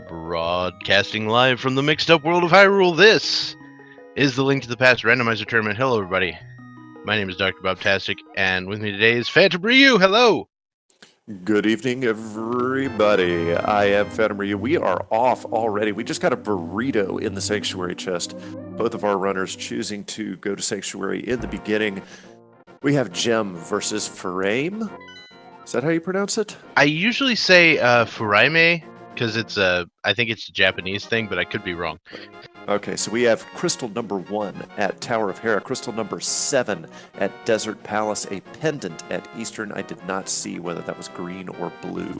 Broadcasting live from the mixed up world of Hyrule, this is the Link to the Past Randomizer Tournament. Hello, everybody. My name is Dr. Bobtastic, and with me today is Phantom Ryu. Hello! Good evening, everybody. I am Phantom Ryu. We are off already. We just got a burrito in the Sanctuary chest. Both of our runners choosing to go to Sanctuary in the beginning. We have Gem versus Furaime. Is that how you pronounce it? I usually say Furaime, because I think it's a Japanese thing, but I could be wrong. Okay, so we have Crystal number 1 at Tower of Hera, Crystal number 7 at Desert Palace, a pendant at Eastern. I did not see whether that was green or blue.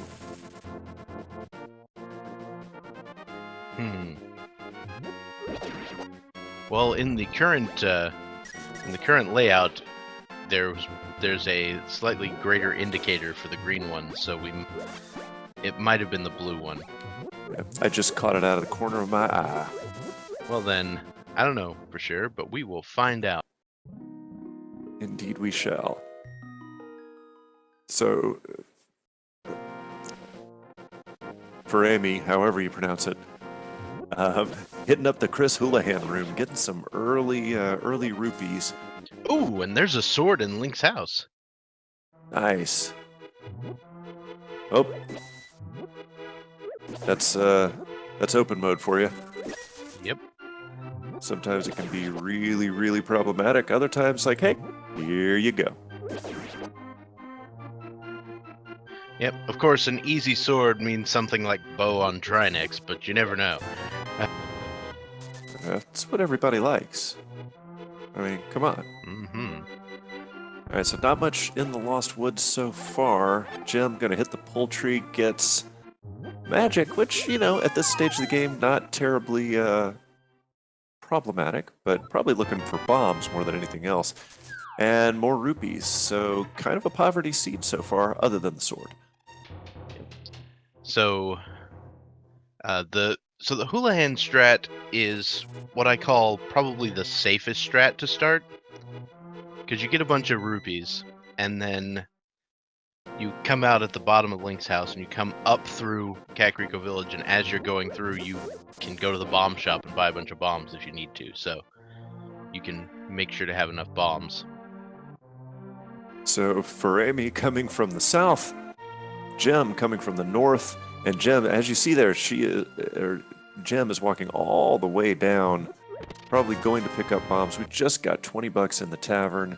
Well, in the current layout, there's a slightly greater indicator for the green one, so it might have been the blue one. Yeah, I just caught it out of the corner of my eye. Well then, I don't know for sure, but we will find out. Indeed we shall. So, Furaime, however you pronounce it, hitting up the Chris Houlihan room, getting some early rupees. Ooh, and there's a sword in Link's house. Nice. Oh, that's open mode for you. Yep. Sometimes it can be really, really problematic. Other times, like, hey, here you go. Yep, of course, an easy sword means something like bow on Trinex, but you never know. That's what everybody likes. I mean, come on. All right, so not much in the Lost Woods so far. Gem gonna hit the poultry, gets magic, which, you know, at this stage of the game, not terribly problematic, but probably looking for bombs more than anything else. And more rupees, so kind of a poverty seed so far, other than the sword. So, the Houlihan strat is what I call probably the safest strat to start, because you get a bunch of rupees, and then you come out at the bottom of Link's house, and you come up through Kakariko Village, and as you're going through, you can go to the bomb shop and buy a bunch of bombs if you need to, so you can make sure to have enough bombs. So Furaime coming from the south, Gem coming from the north, and Gem, as you see there, Gem is walking all the way down, probably going to pick up bombs. We just got 20 bucks in the tavern.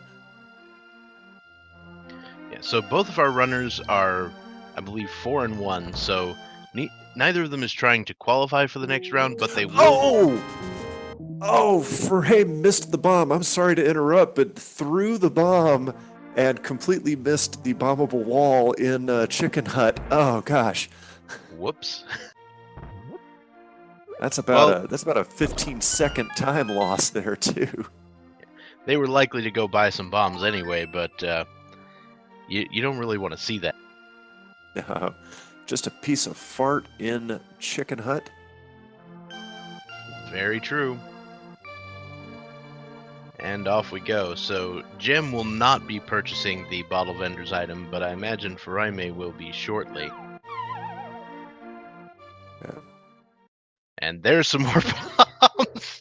Yeah, so both of our runners are, I believe, 4-1, so neither of them is trying to qualify for the next round, but they will. Oh, Furaime missed the bomb. I'm sorry to interrupt, but threw the bomb and completely missed the bombable wall in Chicken Hut. Oh gosh. Whoops. That's about a 15-second time loss there too. They were likely to go buy some bombs anyway, but you don't really want to see that. Just a piece of fart in Chicken Hut. Very true. And off we go. So Gem will not be purchasing the bottle vendor's item, but I imagine Furaime will be shortly. Yeah. And there's some more bombs.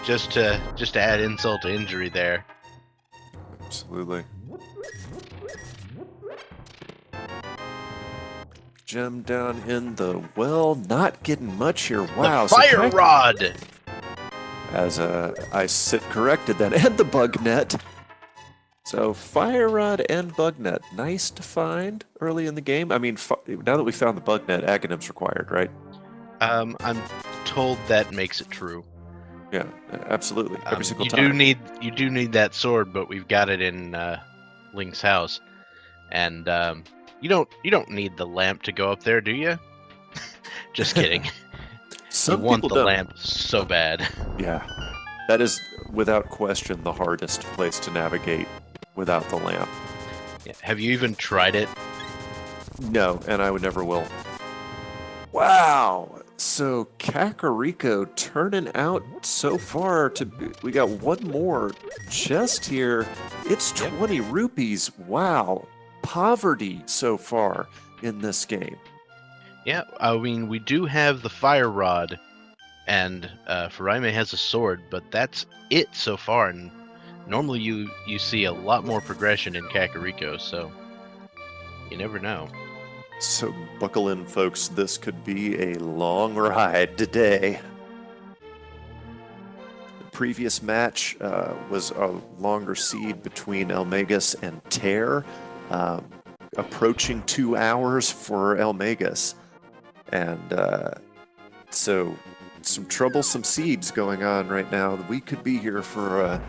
just to add insult to injury there. Absolutely. Gem down in the well, not getting much here. Wow. The fire rod! As I sit corrected then, and the bug net. So fire rod and bug net, nice to find early in the game. I mean, now that we found the bug net, Aghanim's required, right? I'm told that makes it true. Yeah, absolutely. Every single time. You do need that sword, but we've got it in Link's house, and you don't need the lamp to go up there, do you? Just kidding. Some you want people the don't. lamp so bad. Yeah, that is without question the hardest place to navigate without the lamp. Yeah. Have you even tried it? No, and I would never will. Wow. So Kakariko turning out so far to we got one more chest here. It's 20 rupees. Wow. Poverty so far in this game. Yeah, I mean, we do have the fire rod, and Furaime has a sword, but that's it so far. And normally you see a lot more progression in Kakariko, so you never know. So buckle in, folks. This could be a long ride today. The previous match was a longer seed between Elmagus and Tear, um, approaching 2 hours for Elmagus. And so some troublesome seeds going on right now. We could be here for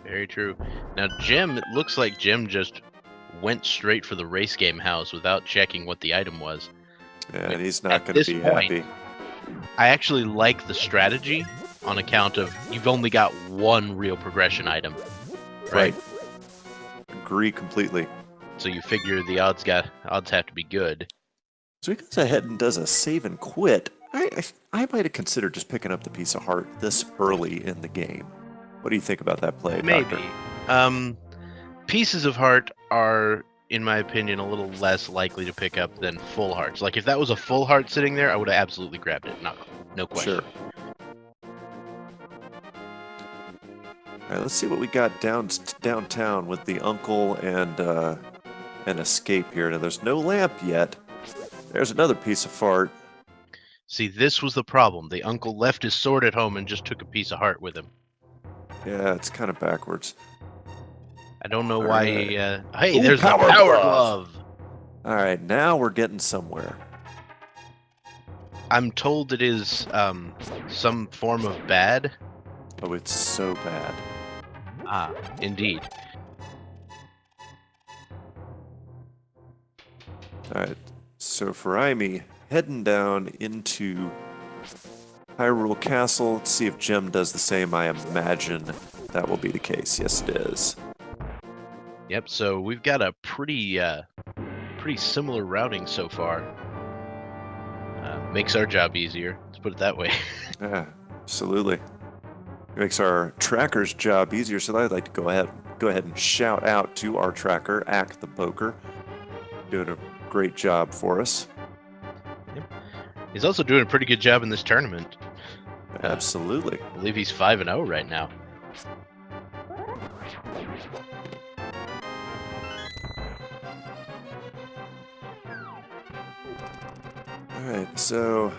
Very true. Now, Jim, it looks like Jim just went straight for the race game house without checking what the item was. and he's not At going this to be point, happy. I actually like the strategy on account of you've only got one real progression item, right? Agree completely. So you figure the odds have to be good. So he goes ahead and does a save and quit. I might have considered just picking up the piece of heart this early in the game. What do you think about that play, Maybe. Doctor? Pieces of heart are, in my opinion, a little less likely to pick up than full hearts. Like if that was a full heart sitting there, I would have absolutely grabbed it. No question. Sure. All right, let's see what we got downtown with the uncle and an escape here. Now there's no lamp yet. There's another piece of fart. See, this was the problem. The uncle left his sword at home and just took a piece of heart with him. Yeah, it's kind of backwards. I don't know All why. right. Hey, Ooh, there's the power power glove. glove. All right, now we're getting somewhere. I'm told it is some form of bad. Oh, it's so bad. Ah, indeed. All right, so Furaime heading down into Hyrule Castle. Let's see if Jim does the same. I imagine that will be the case. Yes, it is. Yep. So we've got a pretty similar routing so far. Makes our job easier. Let's put it that way. Yeah, absolutely. It makes our tracker's job easier. So I'd like to go ahead and shout out to our tracker, Ack the Poker, doing a great job for us. Yep. He's also doing a pretty good job in this tournament. Absolutely. I believe he's 5-0 right now. All right, so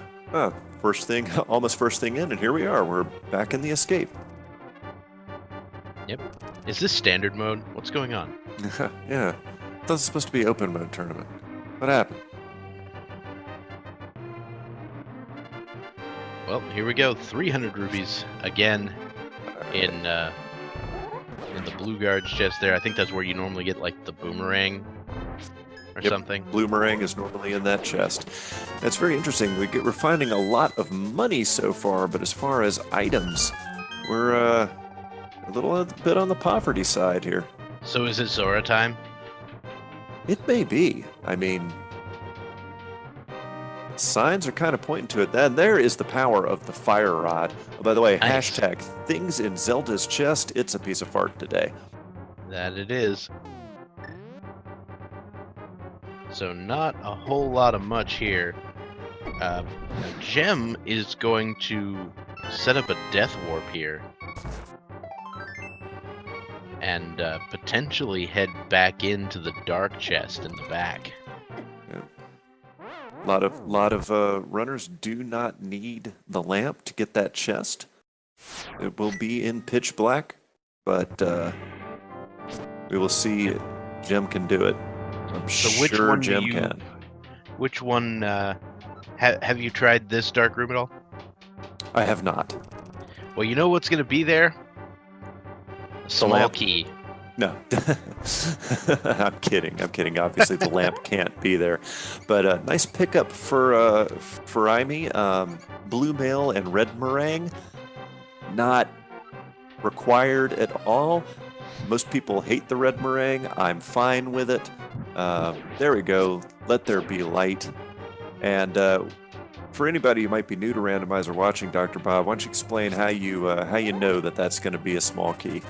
almost first thing in, and here we are. We're back in the escape. Yep. Is this standard mode? What's going on? Yeah, I thought it was supposed to be open mode tournament. What happened? Well, here we go. 300 rupees again in the blue guard's chest there. I think that's where you normally get like the boomerang or something. Boomerang is normally in that chest. That's very interesting. We're finding a lot of money so far, but as far as items, we're a little bit on the poverty side here. So is it Zora time? It may be. I mean, signs are kind of pointing to it. And there is the power of the fire rod. Oh, by the way, Nice. hashtag things in Zelda's chest. It's a piece of fart today. That it is. So not a whole lot of much here. Gem is going to set up a death warp here. And potentially head back into the dark chest in the back. A lot of runners do not need the lamp to get that chest. It will be in pitch black, but we will see. Jim can do it. I'm sure Jim can. Which one? Have you tried this dark room at all? I have not. Well, you know what's going to be there? A small lamp? key. No, I'm kidding. Obviously, the lamp can't be there. But nice pickup for Furaime. Blue mail and red meringue, not required at all. Most people hate the red meringue. I'm fine with it. There we go. Let there be light. And for anybody who might be new to Randomizer watching, Dr. Bob, why don't you explain how you know that that's going to be a small key?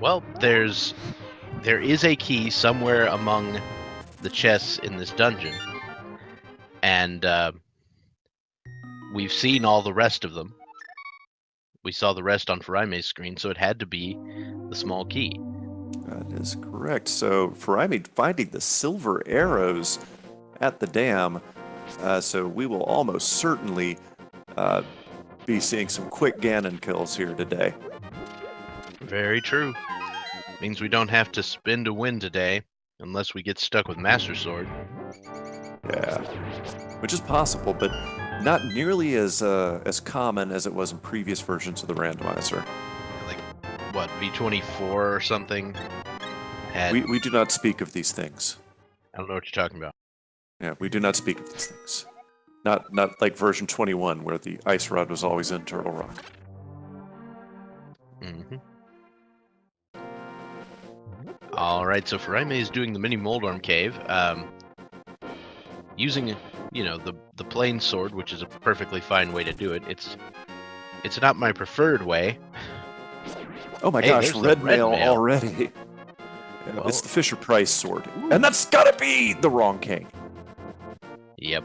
Well, there's there is a key somewhere among the chests in this dungeon, and we've seen all the rest of them. We saw the rest on Furaime's screen, so it had to be the small key. That is correct. So Furaime finding the silver arrows at the dam, so we will almost certainly be seeing some quick Ganon kills here today. Very true. Means we don't have to spin to win today, unless we get stuck with Master Sword. Yeah, which is possible, but not nearly as common as it was in previous versions of the randomizer. Like, what, V24 or something? We do not speak of these things. I don't know what you're talking about. Yeah, we do not speak of these things. Not like version 21, where the ice rod was always in Turtle Rock. Mm-hmm. All right, so Furaime is doing the mini Moldorm cave, using, the plain sword, which is a perfectly fine way to do it. It's not my preferred way. Oh my gosh, red mail already. Yeah, well, it's the Fisher-Price sword. Ooh. And that's gotta be the wrong cane. Yep,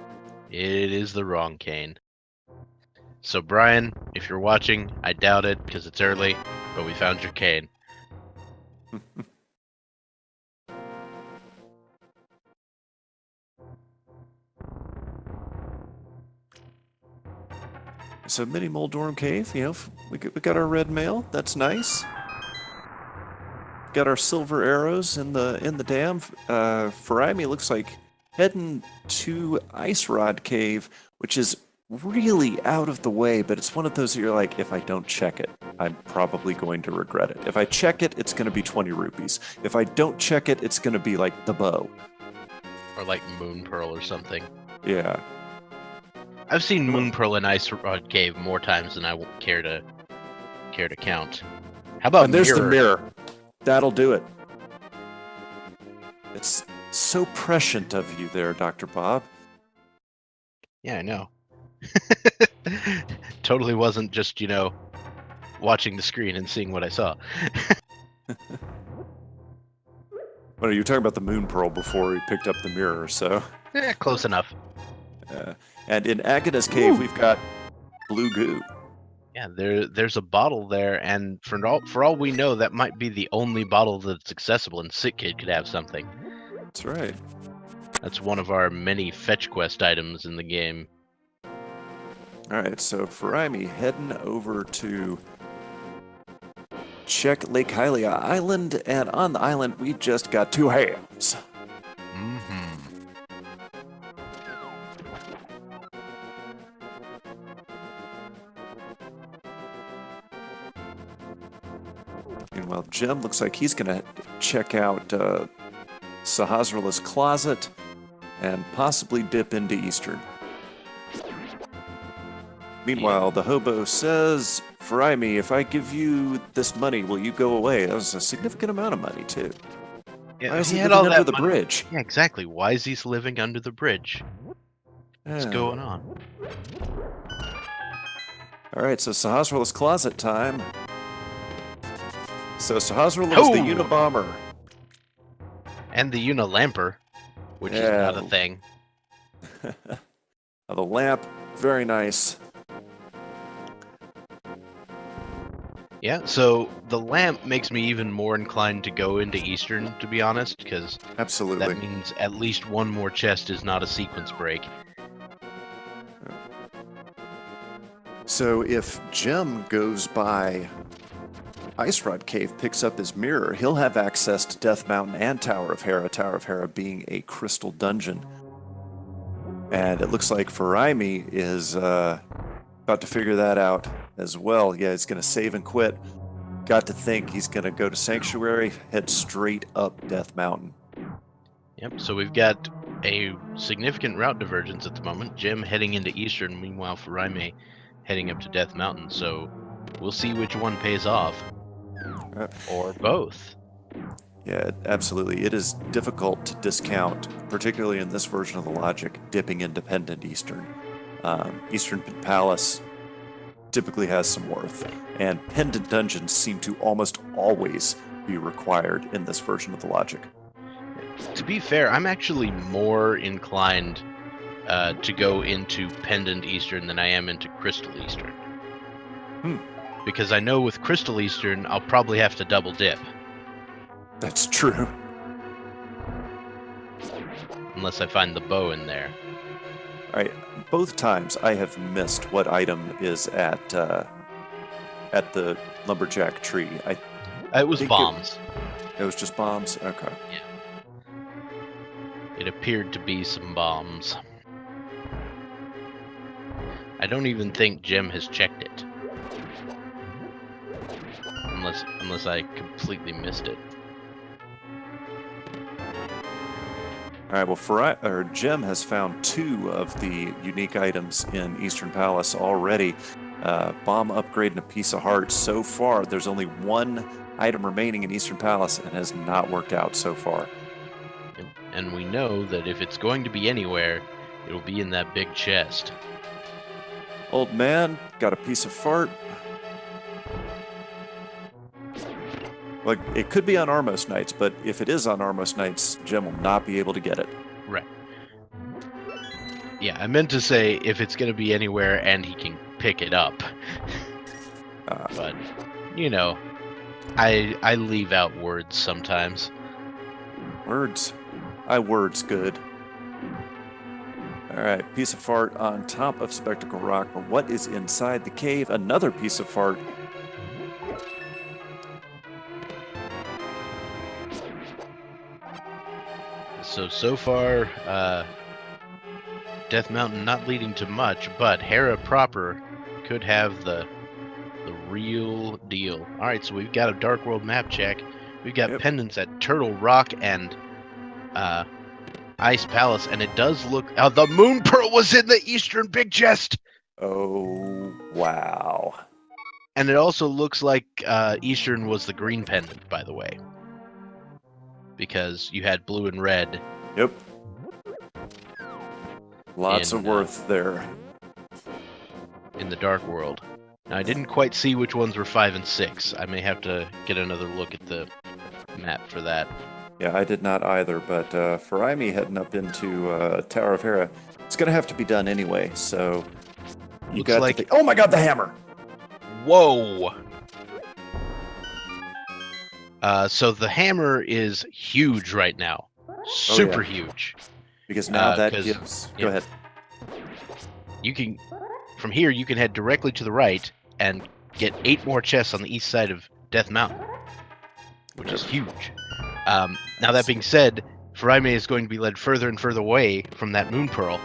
it is the wrong cane. So Brian, if you're watching, I doubt it because it's early, but we found your cane. So mini Moldorm cave, we got our red mail. That's nice. Got our silver arrows in the dam. Furaime looks like heading to Ice Rod Cave, which is really out of the way, but it's one of those that you're like, if I don't check it, I'm probably going to regret it. If I check it, it's going to be 20 rupees. If I don't check it, it's going to be like the bow. Or like Moon Pearl or something. Yeah. I've seen Moon Pearl in Ice Rod Cave more times than I will care to count. How about and there's mirror? The mirror. That'll do it. It's so prescient of you there, Dr. Bob. Yeah, I know. Totally wasn't just, watching the screen and seeing what I saw. Well, you were talking about the Moon Pearl before we picked up the mirror, so... Close enough. And in Agata's cave, we've got blue goo. Yeah, there's a bottle there, and for all we know, that might be the only bottle that's accessible, and Sick Kid could have something. That's right. That's one of our many fetch quest items in the game. All right, so Furaime heading over to check Lake Hylia Island, and on the island, we just got two hams. Mm-hmm. Meanwhile, Jim looks like he's going to check out Sahasrah's closet and possibly dip into Eastern. Meanwhile, the hobo says, Furaime, if I give you this money, will you go away? That was a significant amount of money, too. Yeah, why is he living under the bridge? Yeah, exactly. Why is he living under the bridge? What's going on? All right, so Sahasrah's closet time. So Sahasrah was the Unabomber. And the Unilamper, which is not a thing. The lamp, very nice. Yeah, so the lamp makes me even more inclined to go into Eastern, to be honest, because absolutely that means at least one more chest is not a sequence break. So if Jem goes by Ice Rod Cave, picks up his mirror, he'll have access to Death Mountain and Tower of Hera being a crystal dungeon. And it looks like Furaime is about to figure that out as well. Yeah, he's going to save and quit. Got to think he's going to go to Sanctuary, head straight up Death Mountain. Yep, so we've got a significant route divergence at the moment. Jim heading into Eastern, meanwhile Furaime heading up to Death Mountain. So we'll see which one pays off. Or both. Yeah, absolutely. It is difficult to discount, particularly in this version of the logic, dipping independent Eastern. Eastern Palace typically has some worth, and pendant dungeons seem to almost always be required in this version of the logic. To be fair, I'm actually more inclined to go into Pendant Eastern than I am into Crystal Eastern. Because I know with Crystal Eastern, I'll probably have to double dip. That's true. Unless I find the bow in there. All right, both times I have missed what item is at the lumberjack tree. It was bombs. It was just bombs? Okay. Yeah. It appeared to be some bombs. I don't even think Jim has checked it. Unless I completely missed it. All right, well, Jim has found 2 of the unique items in Eastern Palace already. Bomb upgrade and a piece of heart. So far, there's only 1 item remaining in Eastern Palace and has not worked out so far. And we know that if it's going to be anywhere, it'll be in that big chest. Old man, got a piece of fart. Like, it could be on Armos Nights, but if it is on Armos Nights, Jim will not be able to get it. Right. Yeah, I meant to say if it's going to be anywhere and he can pick it up. But, you know, I leave out words sometimes. Words? Words good. Alright, piece of fart on top of Spectacle Rock. But what is inside the cave? Another piece of fart. So far, Death Mountain not leading to much, but Hera proper could have the real deal. Alright, so we've got a Dark World map check. We've got pendants at Turtle Rock and Ice Palace, and it does look... the Moon Pearl was in the Eastern Big Chest! Oh, wow. And it also looks like Eastern was the green pendant, by the way. Because you had blue and red. Yep. Lots of worth there. In the Dark World. Now, I didn't quite see which ones were 5 and 6. I may have to get another look at the map for that. Yeah, I did not either, but Furaime heading up into Tower of Hera, it's going to have to be done anyway, so... You got like... Oh my god, the hammer! Whoa! So the hammer is huge right now. Super huge. Because now that gives... Go ahead. You can... From here, you can head directly to the right and get 8 more chests on the east side of Death Mountain. Which is huge. Now that being said, Furaime is going to be led further and further away from that Moon Pearl.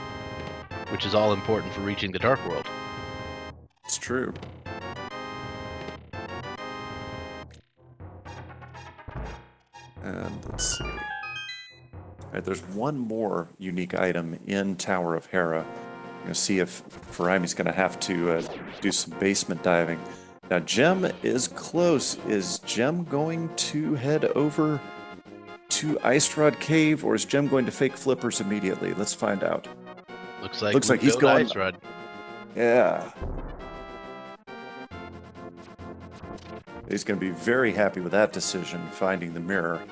Which is all important for reaching the Dark World. It's true. And let's see. Alright, there's one more unique item in Tower of Hera. I'm going to see if Furaime's going to have to do some basement diving. Now, Gem is close. Is Gem going to head over to Ice Rod Cave, or is Gem going to fake flippers immediately? Let's find out. Looks like he's going Ice Rod. Yeah. He's going to be very happy with that decision, finding the mirror.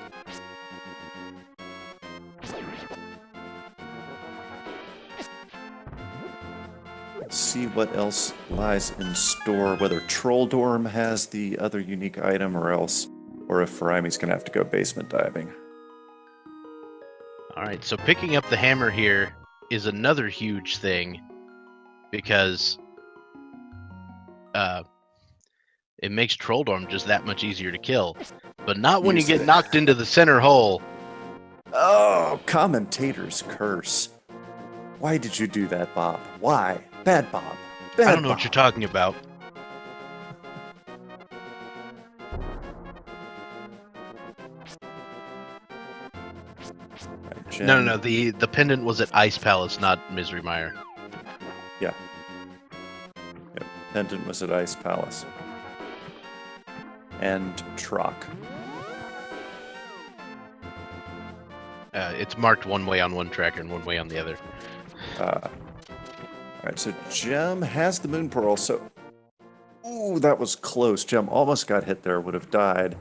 Let's see what else lies in store, whether Trolldorm has the other unique item or if Furaime's going to have to go basement diving. Alright, so picking up the hammer here is another huge thing, because it makes Trolldorm just that much easier to kill. But not when you get knocked into the center hole. Oh, commentator's curse. Why did you do that, Bob? Why? Bad Bob. Bad I don't know Bob. what you're talking about. Right, No, the pendant was at Ice Palace, not Misery Mire. Yeah. Yep. Pendant was at Ice Palace. And Trock. It's marked one way on one tracker and one way on the other. Alright, so Gem has the Moon Pearl, so... Ooh, that was close. Gem almost got hit there, would have died.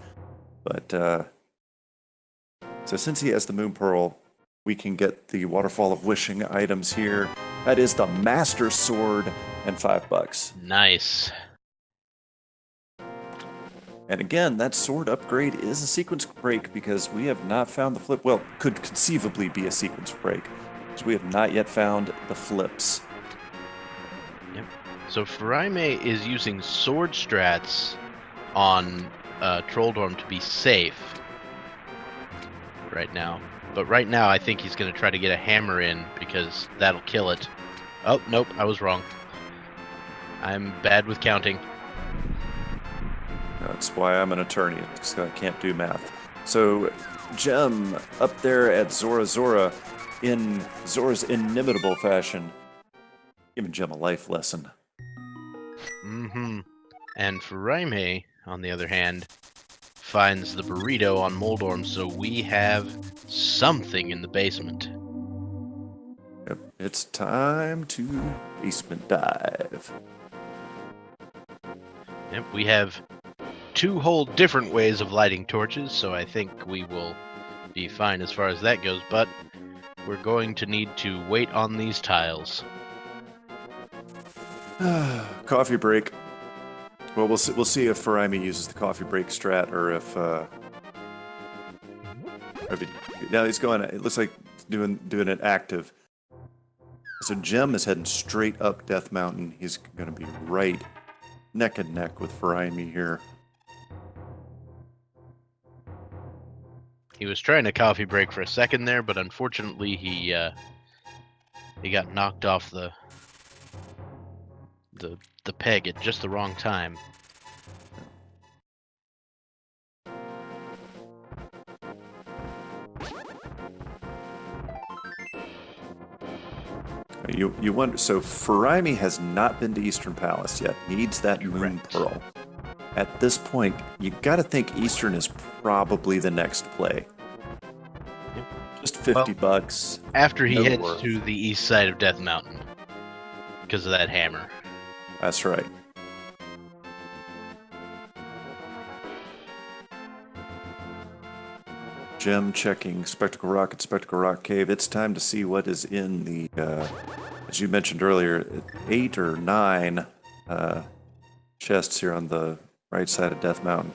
But so since he has the Moon Pearl, we can get the Waterfall of Wishing items here. That is the Master Sword and $5. Nice. And again, that sword upgrade is a sequence break because we have not found the flip. Well, could conceivably be a sequence break because we have not yet found the flips. Yep. So Furaime is using sword strats on Trolldorm to be safe right now. But right now, I think he's going to try to get a hammer in because that'll kill it. Oh, nope, I was wrong. I'm bad with counting. That's why I'm an attorney, because I can't do math. So, Gem up there at Zora in Zora's inimitable fashion, giving Gem a life lesson. Mm-hmm. And Furaime, on the other hand, finds the burrito on Moldorm, so we have something in the basement. Yep, it's time to basement dive. Yep, we have 2 whole different ways of lighting torches, so I think we will be fine as far as that goes, but we're going to need to wait on these tiles. Coffee break. Well, we'll see if Furaime uses the coffee break strat or if now he's going. It looks like doing it active. So Gem is heading straight up Death Mountain. He's going to be right neck and neck with Furaime here. He was trying to coffee break for a second there, but unfortunately he got knocked off the peg at just the wrong time. You wonder. So Furaime has not been to Eastern Palace yet. Needs that Moon Pearl. At this point, you got to think Eastern is probably the next play. Yep. Just $50. After he heads worth. to the east side of Death Mountain because of that hammer. That's right. Gem checking Spectacle Rock and Spectacle Rock Cave. It's time to see what is in the, as you mentioned earlier, 8 or 9 chests here on the right side of Death Mountain.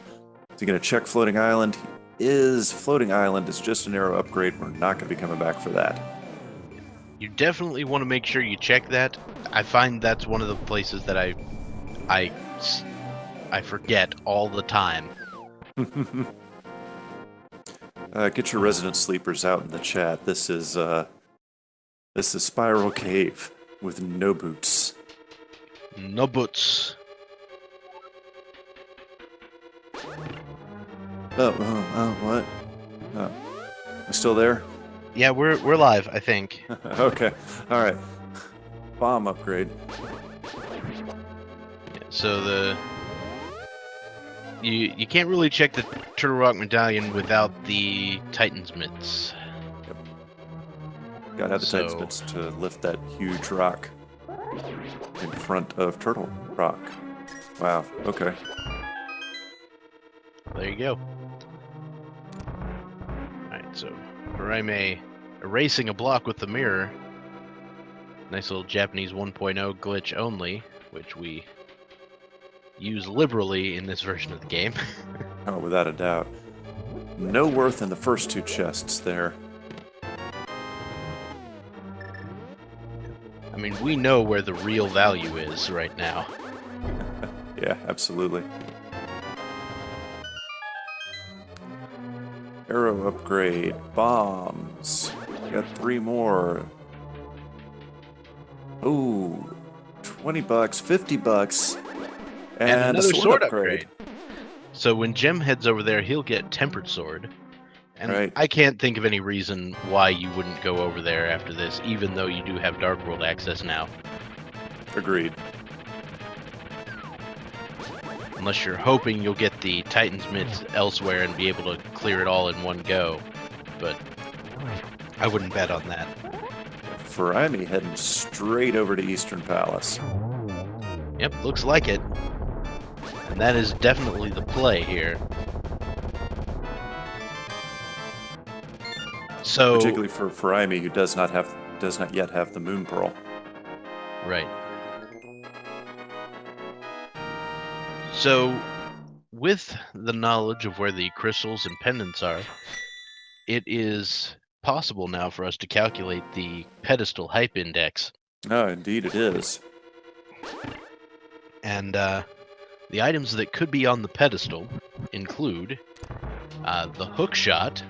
Is he going to check Floating Island? Floating Island is just an arrow upgrade. We're not going to be coming back for that. You definitely want to make sure you check that. I find that's one of the places that I forget all the time. Get your resident sleepers out in the chat. This is Spiral Cave with no boots. No boots. Oh, what? Oh, you still there? Yeah, we're live, I think. Okay, all right. Bomb upgrade. Yeah, so you can't really check the Turtle Rock Medallion without the Titan's Mitts. Yep. Gotta have the Titan's Mitts to lift that huge rock in front of Turtle Rock. Wow. Okay. There you go. Alright, so Furaime erasing a block with the mirror. Nice little Japanese 1.0 glitch only, which we use liberally in this version of the game. Oh, without a doubt. No worth in the first 2 chests there. I mean, we know where the real value is right now. Yeah, absolutely. Arrow upgrade. Bombs. Got 3 more. Ooh. $20, $50. And another a sword upgrade. So when Gem heads over there, he'll get Tempered Sword. And Right. I can't think of any reason why you wouldn't go over there after this, even though you do have Dark World access now. Agreed. Unless you're hoping you'll get the Titan's Mitts elsewhere and be able to clear it all in one go. But I wouldn't bet on that. Furaime heading straight over to Eastern Palace. Yep, looks like it. And that is definitely the play here. So particularly for Furaime, who does not yet have the Moon Pearl. right. So with the knowledge of where the crystals and pendants are, it is possible now for us to calculate the pedestal hype index. Oh, indeed it is. And the items that could be on the pedestal include the hook shot,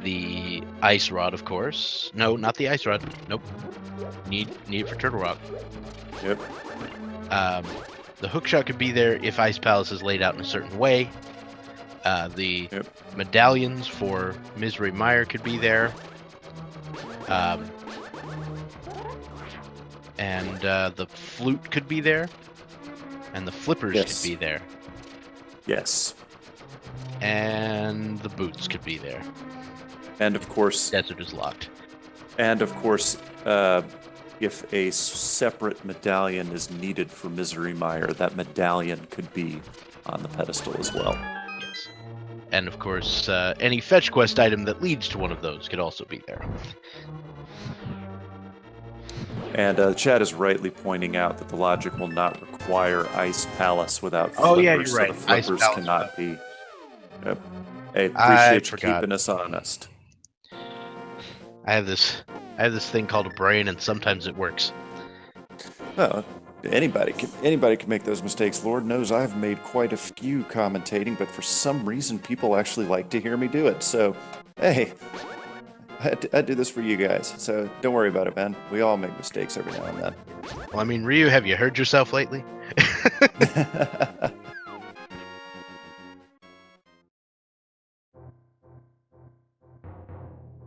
the ice rod, of course. No, not the ice rod. Nope. Need it for Turtle Rock. Yep. The hook shot could be there if Ice Palace is laid out in a certain way. The medallions for Misery Mire could be there. And the flute could be there. And the flippers could be there. Yes. And the boots could be there. And of course... Desert is locked. And of course, if a separate medallion is needed for Misery Mire, that medallion could be on the pedestal as well. Yes. And of course, any fetch quest item that leads to one of those could also be there. And Chad is rightly pointing out that the logic will not require Ice Palace without flippers. Oh yeah, you're right. So the flippers cannot be. Yep. I appreciate you keeping us honest. I have this thing called a brain, and sometimes it works. Well, anybody can make those mistakes. Lord knows I've made quite a few commentating, but for some reason people actually like to hear me do it. So, hey, I do this for you guys. So don't worry about it, man. We all make mistakes every now and then. Well, I mean, Ryu, have you heard yourself lately?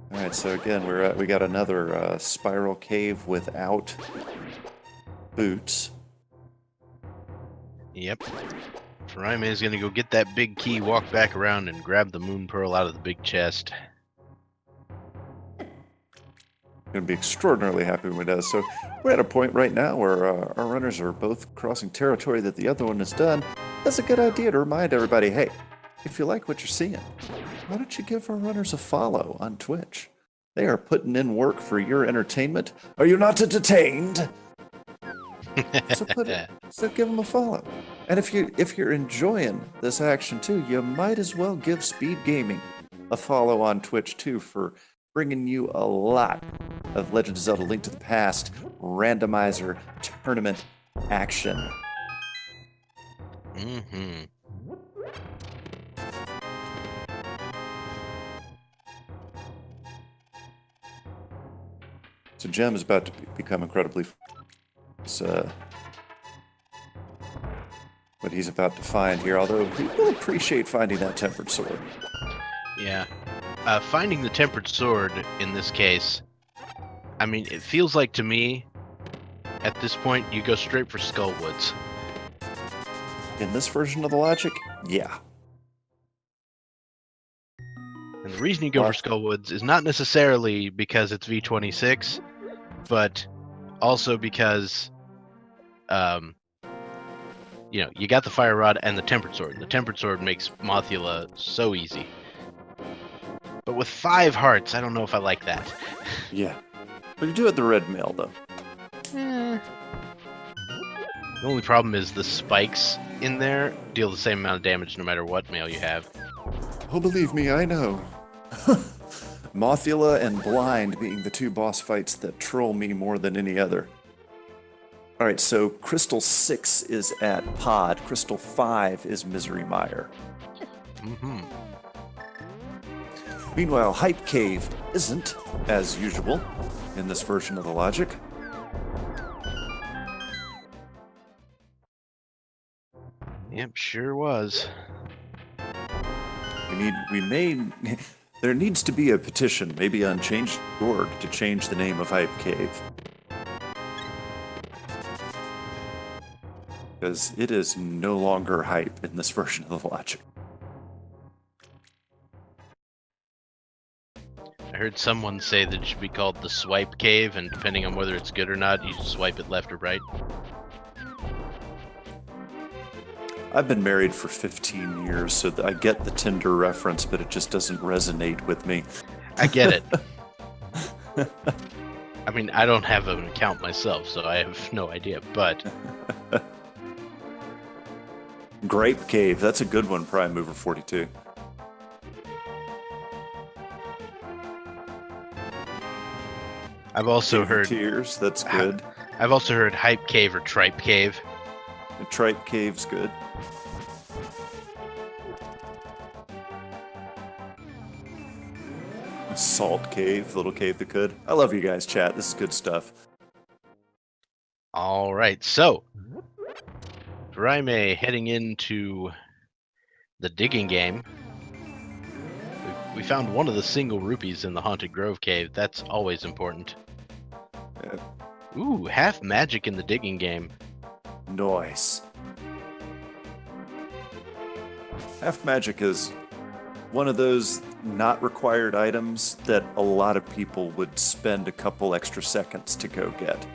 All right, so again, we got another spiral cave without boots. Yep. Furaime is gonna go get that big key, walk back around, and grab the moon pearl out of the big chest. Going to be extraordinarily happy when he does. So we're at a point right now where our runners are both crossing territory that the other one has done. That's a good idea to remind everybody, hey, if you like what you're seeing, why don't you give our runners a follow on Twitch? They are putting in work for your entertainment. Are you not entertained? So give them a follow. And if you're enjoying this action too, you might as well give Speed Gaming a follow on Twitch too for bringing you a lot of Legend of Zelda: Link to the Past randomizer tournament action. Mm-hmm. So Gem is about to become incredibly what he's about to find here, although he will appreciate finding that tempered sword. Yeah. Finding the tempered sword in this case, I mean, it feels like to me, at this point, you go straight for Skullwoods. In this version of the logic, yeah. And the reason you go for Skullwoods is not necessarily because it's V26, but also because, you know, you got the Fire Rod and the Tempered Sword. The Tempered Sword makes Mothula so easy. But with 5 hearts, I don't know if I like that. Yeah. But you do have the red mail, though. The only problem is the spikes in there deal the same amount of damage no matter what mail you have. Oh, believe me, I know. Mothula and Blind being the 2 boss fights that troll me more than any other. Alright, so Crystal 6 is at Pod. Crystal 5 is Misery Mire. Mm-hmm. Meanwhile, Hype Cave isn't, as usual, in this version of the logic. Yep, sure was. There needs to be a petition, maybe on Change.org, to change the name of Hype Cave. Because it is no longer hype in this version of the logic. I heard someone say that it should be called the Swipe Cave, and depending on whether it's good or not, you swipe it left or right. I've been married for 15 years, so I get the Tinder reference, but it just doesn't resonate with me. I get it. I mean, I don't have an account myself, so I have no idea, but... Grape Cave, that's a good one, Prime Mover 42. I've also Cave of heard... Tears, that's good. I've also heard Hype Cave or Tripe Cave. The Tripe Cave's good. Salt Cave, Little Cave that could. I love you guys, chat. This is good stuff. All right, so Furaime heading into the digging game. We found one of the single rupees in the Haunted Grove cave. That's always important. Yeah. Ooh, half magic in the digging game. Nice. Half magic is one of those not required items that a lot of people would spend a couple extra seconds to go get.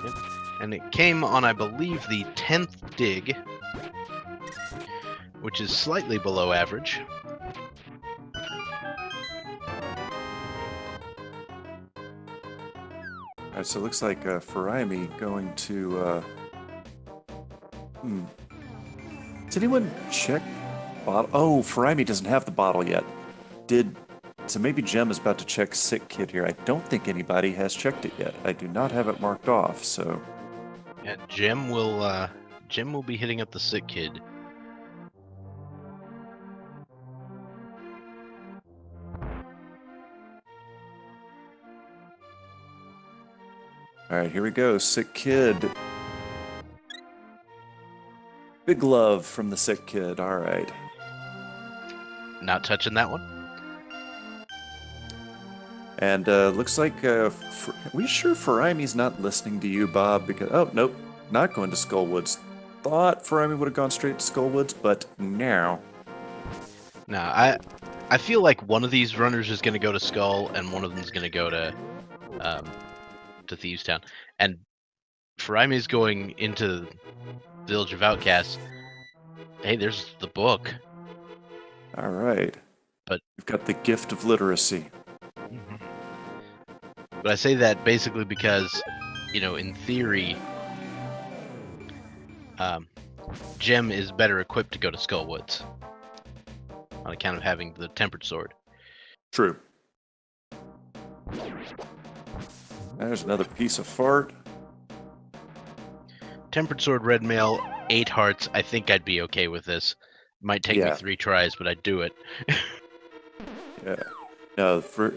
Yep. And it came on, I believe, the 10th dig, which is slightly below average. Alright, so it looks like Furaime going to... Did anyone check bottle? Oh, Furaime doesn't have the bottle yet. So maybe Gem is about to check Sick Kid here. I don't think anybody has checked it yet. I do not have it marked off, so... Yeah, Gem will be hitting up the Sick Kid. Alright, here we go. Sick Kid. Big love from the Sick Kid. Alright. Not touching that one. And looks like... are we sure Furaime's not listening to you, Bob? Because... Oh, nope. Not going to Skullwoods. Thought Furaime would have gone straight to Skullwoods, but now... No, I feel like one of these runners is going to go to Skull, and one of them is going to go to Thieves Town. And Furaime is going into Village of Outcasts. Hey, there's the book. All right. But you've got the gift of literacy. But I say that basically because, you know, in theory, Gem is better equipped to go to Skullwoods on account of having the Tempered Sword. True. There's another piece of fart. Tempered Sword, Red Mail, 8 hearts. I think I'd be okay with this. Might take me 3 tries, but I'd do it. Yeah. No, for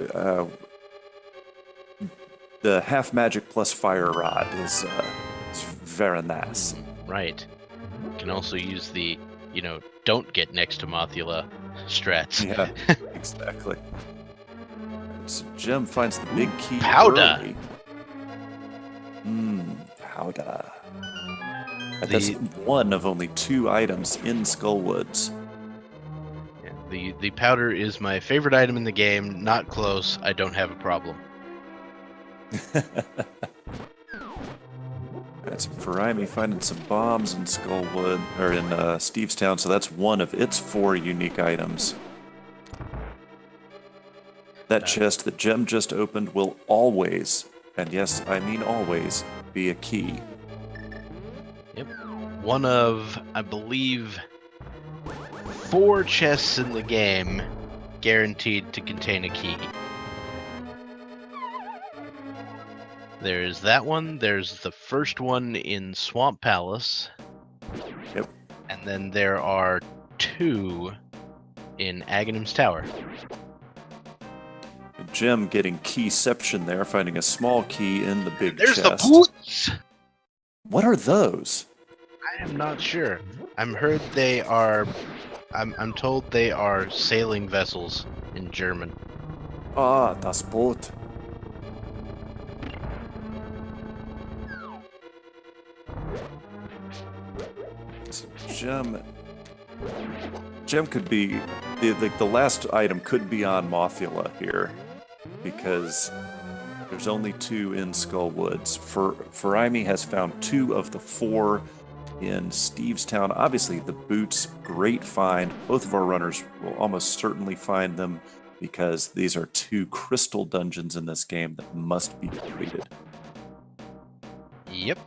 the half magic plus fire rod is very nice. Right. You can also use the, you know, don't get next to Mothula strats. Yeah, exactly. So Gem finds the big key. Powder. Powder. That's one of only 2 items in Skullwoods. Yeah, the powder is my favorite item in the game. Not close. I don't have a problem. That's Furaime finding some bombs in Skullwood, or in Stevestown, so that's one of its 4 unique items. That chest that Gem just opened will always, and yes, I mean always, be a key. Yep. One of, I believe, 4 chests in the game guaranteed to contain a key. There's that one, there's the first one in Swamp Palace. Yep. And then there are 2 in Aghanim's Tower. Gem getting keyception there, finding a small key in the big chest. There's the boots! What are those? I am not sure. I'm told they are sailing vessels in German. Ah, das Boot. So Gem could be the last item could be on Mothula here, because There's only 2 in Skull Woods. Furaime has found 2 of the 4 in Stevestown. Obviously, the boots, great find. Both of our runners will almost certainly find them because these are 2 crystal dungeons in this game that must be completed. Yep.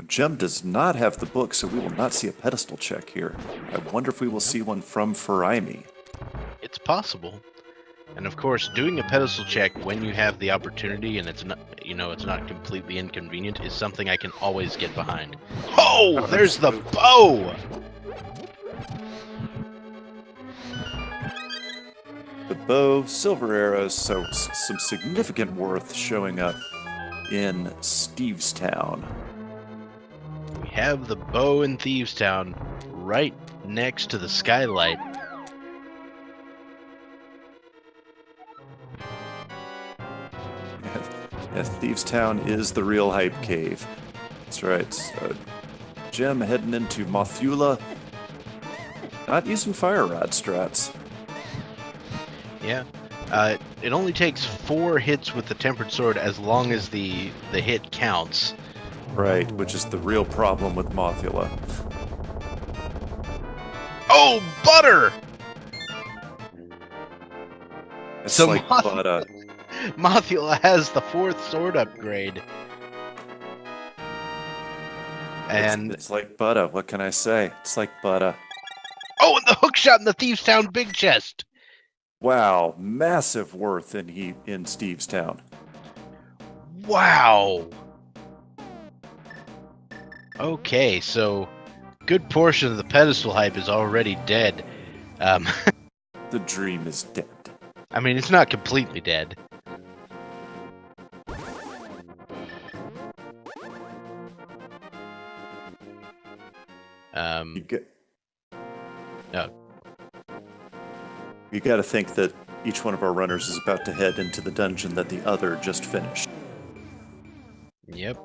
Gem does not have the book, so we will not see a pedestal check here. I wonder if we will see one from Furaime. It's possible. And of course, doing a pedestal check when you have the opportunity and it's not, it's not completely inconvenient is something I can always get behind. Oh, there's the bow! The bow, silver arrows, so some significant worth showing up in Stevestown. We have the bow in Thievestown right next to the skylight. Yeah, Thievestown is the real hype cave. That's right. So, Gem heading into Mothula. Not using fire rod strats. Yeah. It only takes 4 hits with the tempered sword as long as the hit counts. Right, which is the real problem with Mothula. Oh, butter! It's So like butter. Mothula has the 4th sword upgrade. And it's like butter. What can I say? It's like butter. oh, and the hookshot in the Thievestown big chest. Wow, massive worth in Stevestown. Wow. Okay, so good portion of the pedestal hype is already dead. The dream is dead. I mean, it's not completely dead. You got to think that each one of our runners is about to head into the dungeon that the other just finished. Yep.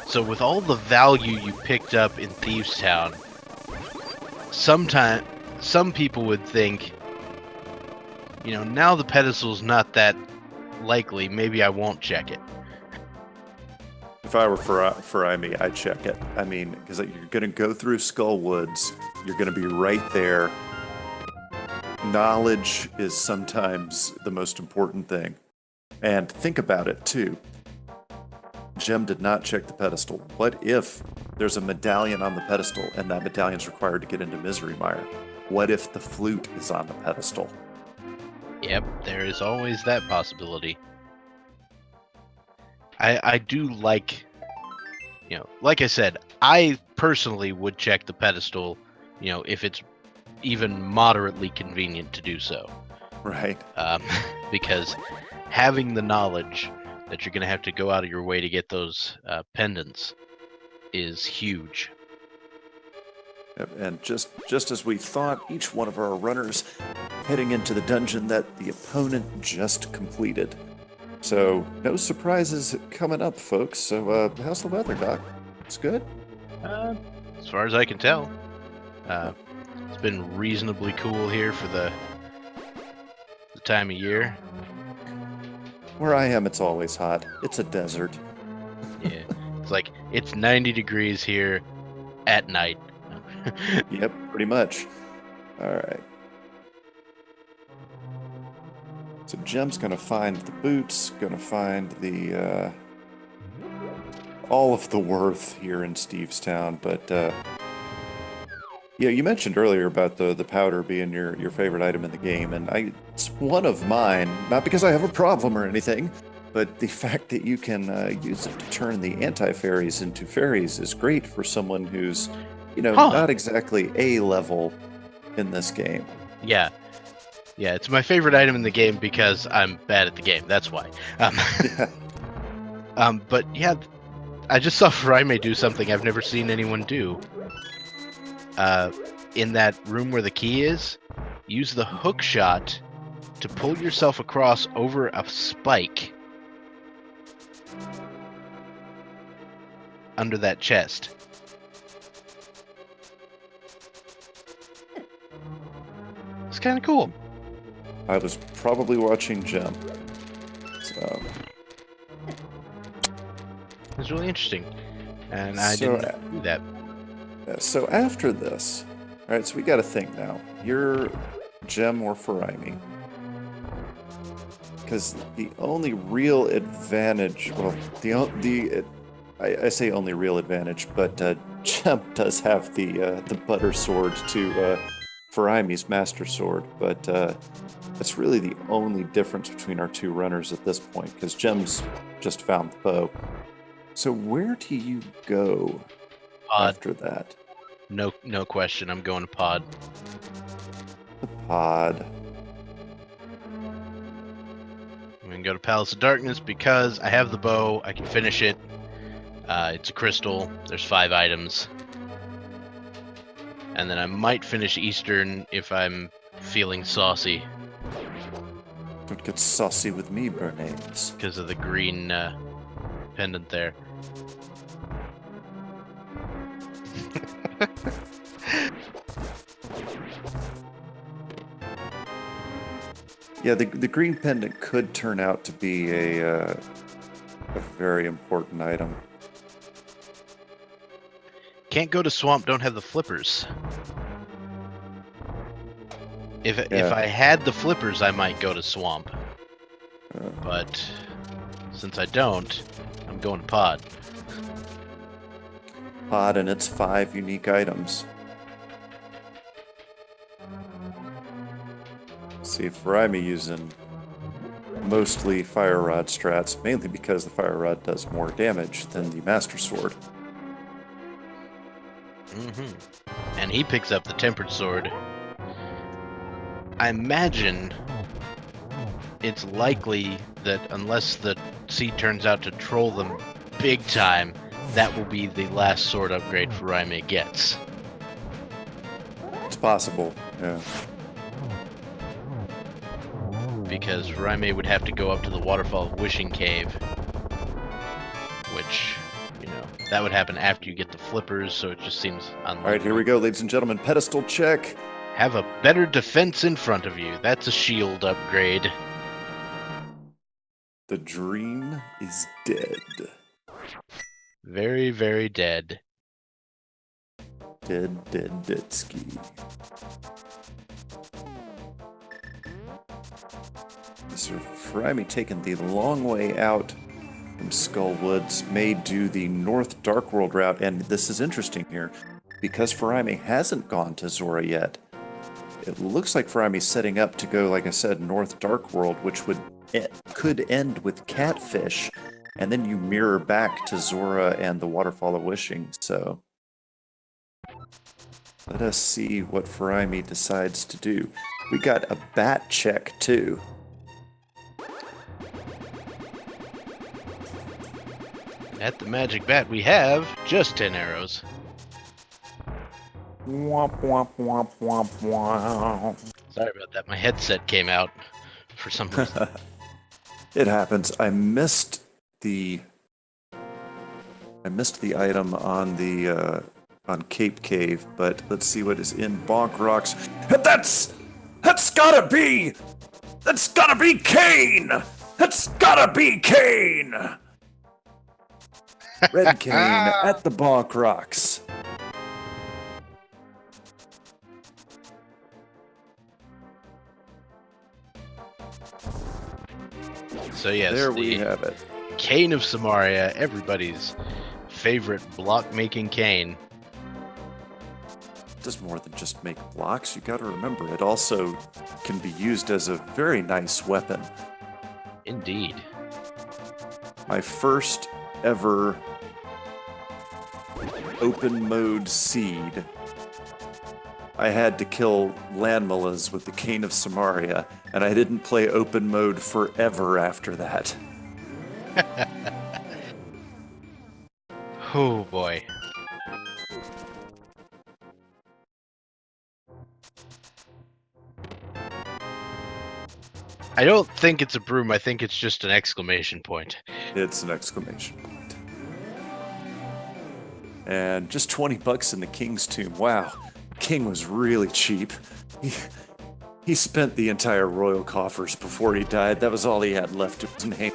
So with all the value you picked up in Thievestown, some people would think, now the pedestal's not that likely, maybe I won't check it. If I were Furaime, I'd check it. I mean, because you're going to go through Skull Woods, you're going to be right there. Knowledge is sometimes the most important thing. And think about it, too. Gem did not check the pedestal. What if there's a medallion on the pedestal and that medallion's required to get into Misery Mire? What if the flute is on the pedestal? Yep, there is always that possibility. I do like, like I said, I personally would check the pedestal, if it's even moderately convenient to do so. Right. Because having the knowledge that you're going to have to go out of your way to get those pendants is huge. And just as we thought, each one of our runners heading into the dungeon that the opponent just completed. So, no surprises coming up, folks. So, how's the weather, Doc? It's good? As far as I can tell. It's been reasonably cool here for the time of year. Where I am, it's always hot. It's a desert. Yeah. It's like, it's 90 degrees here at night. Yep, pretty much. All right. So Gem's gonna find the boots, gonna find the all of the worth here in Stevestown, but yeah, you mentioned earlier about the powder being your favorite item in the game, and it's one of mine, not because I have a problem or anything, but the fact that you can use it to turn the anti-fairies into fairies is great for someone who's, not exactly A-level in this game. Yeah. Yeah, it's my favorite item in the game because I'm bad at the game. That's why. But yeah, I just saw Furaime do something I've never seen anyone do. In that room where the key is, use the hook shot to pull yourself across over a spike under that chest. kind of cool. I was probably watching Gem. So. It was really interesting. And I didn't do that. So after this, all right, so we got to think now. You're Gem or Furaime. Because the only real advantage, well, I say only real advantage, but Gem does have the butter sword to Furaime's master sword, but that's really the only difference between our two runners at this point, because Gem's just found the bow. So where do you go after that? No question. I'm going to pod. The pod. I'm going to go to Palace of Darkness because I have the bow. I can finish it. It's a crystal. There's 5 items. And then I might finish Eastern if I'm feeling saucy. Don't get saucy with me, Bernays. Because of the green pendant there. Yeah, the green pendant could turn out to be a very important item. Can't go to swamp, don't have the flippers. If I had the flippers, I might go to swamp. But since I don't, I'm going to pod. Pod and its 5 unique items. See, Furaime using mostly Fire Rod strats, mainly because the Fire Rod does more damage than the Master Sword. And he picks up the Tempered Sword. I imagine it's likely that unless the seed turns out to troll them big time, that will be the last sword upgrade Furaime gets. It's possible, yeah. Because Furaime would have to go up to the Waterfall of Wishing Cave, which, you know, that would happen after you get the flippers, so it just seems unlikely. Alright, here we go, ladies and gentlemen. Pedestal check. Have a better defense in front of you. That's a shield upgrade. The dream is dead. Very, very dead. Dead ski. Sir Furaime taking the long way out from Skull Woods, may do the North Dark World route, and this is interesting here, because Furaime hasn't gone to Zora yet. It looks like Furaime's setting up to go, like I said, North Dark World, which could end with Catfish, and then you mirror back to Zora and the Waterfall of Wishing, so let us see what Furaime decides to do. We got a bat check, too. At the magic bat, we have just 10 arrows. Womp, womp, womp, womp, womp. Sorry about that. My headset came out for some reason. It happens. I missed the item on the on Cape Cave, but let's see what is in Bonk Rocks. That's gotta be Kane. That's gotta be Kane. Red Cane at the Bonk Rocks. So yes, there we have it. Cane of Samaria, everybody's favorite block-making cane. It does more than just make blocks. You got to remember, it also can be used as a very nice weapon. Indeed. My first ever open mode seed, I had to kill landmillas with the Cane of Samaria, and I didn't play open mode forever after that. Oh boy. I don't think it's a broom, I think it's just an exclamation point. It's an exclamation point. And just 20 bucks in the King's Tomb. Wow. King was really cheap. He spent the entire royal coffers before he died. That was all he had left to his name.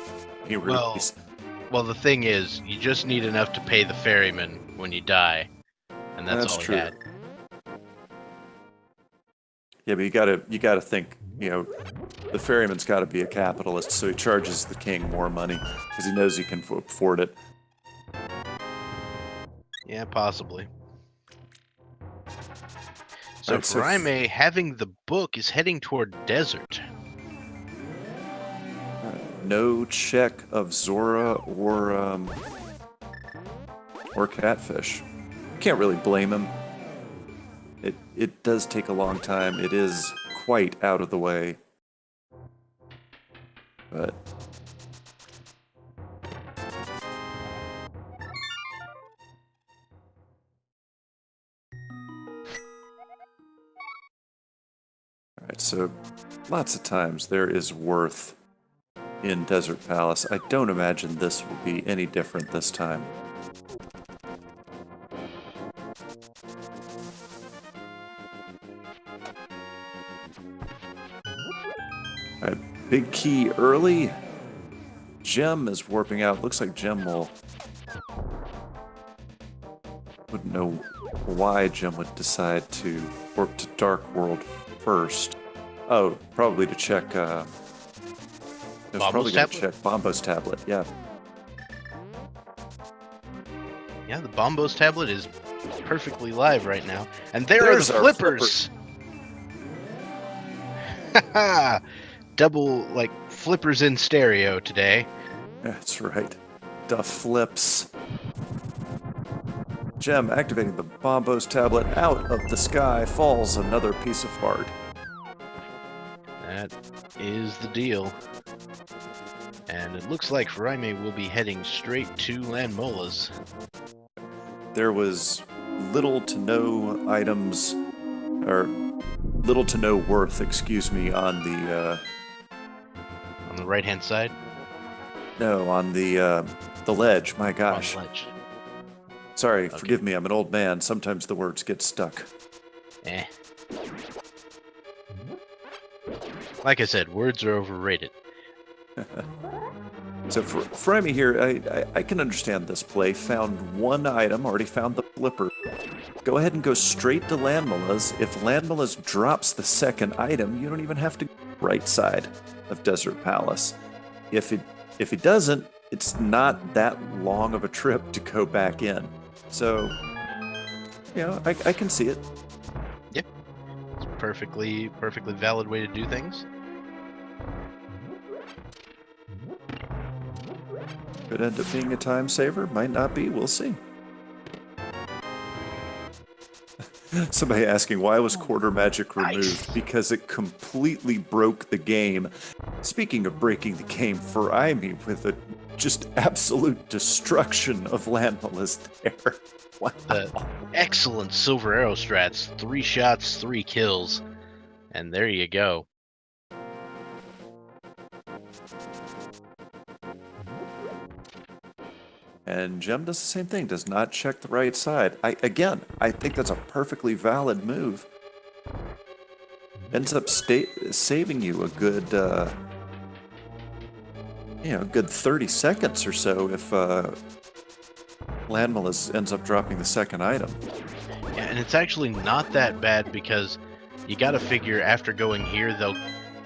Well, the thing is, you just need enough to pay the ferryman when you die, and that's all he true. had. Yeah, but you gotta think, the ferryman's got to be a capitalist, so he charges the king more money because he knows he can afford it. Yeah, possibly. So Right, Furaime, having the book, is heading toward desert. No check of Zora or Catfish. Can't really blame him. It does take a long time. It is quite out of the way. But alright, so lots of times there is worth in Desert Palace. I don't imagine this will be any different this time. Alright, big key early. Gem is warping out. Looks like Gem wouldn't know why Gem would decide to warp to Dark World first. Oh, probably to check Bombo's tablet? check Bombo's tablet, yeah. Yeah, the Bombo's tablet is perfectly live right now. And there's the flippers! Haha! Double, flippers in stereo today. That's right. The flips. Gem activating the Bombo's tablet. Out of the sky falls another piece of art. That is the deal. And it looks like Furaime will be heading straight to Landmola's. There was little to no items, or little to no worth, excuse me, on the right-hand side? No, on the ledge. My gosh. On the ledge. Sorry, Okay. Forgive me. I'm an old man. Sometimes the words get stuck. Like I said, words are overrated. So for Furaime here, I can understand this play. Found one item, already found the flipper. Go ahead and go straight to Landmola's. If Landmola's drops the second item, you don't even have to go right side of Desert Palace. If it doesn't, it's not that long of a trip to go back in. So, I can see it. Yep. It's perfectly valid way to do things. Could end up being a time saver, might not be, we'll see. Somebody asking, why was Quarter Magic removed? Because it completely broke the game. Speaking of breaking the game, Furaime with a just absolute destruction of Landmola's there. Wow. The excellent Silver Arrow strats. 3 shots, 3 kills. And there you go. And Gem does the same thing, does not check the right side. I think that's a perfectly valid move. Ends up saving you a good, good 30 seconds or so if Landmola's ends up dropping the second item. Yeah, and it's actually not that bad because you gotta figure after going here, they'll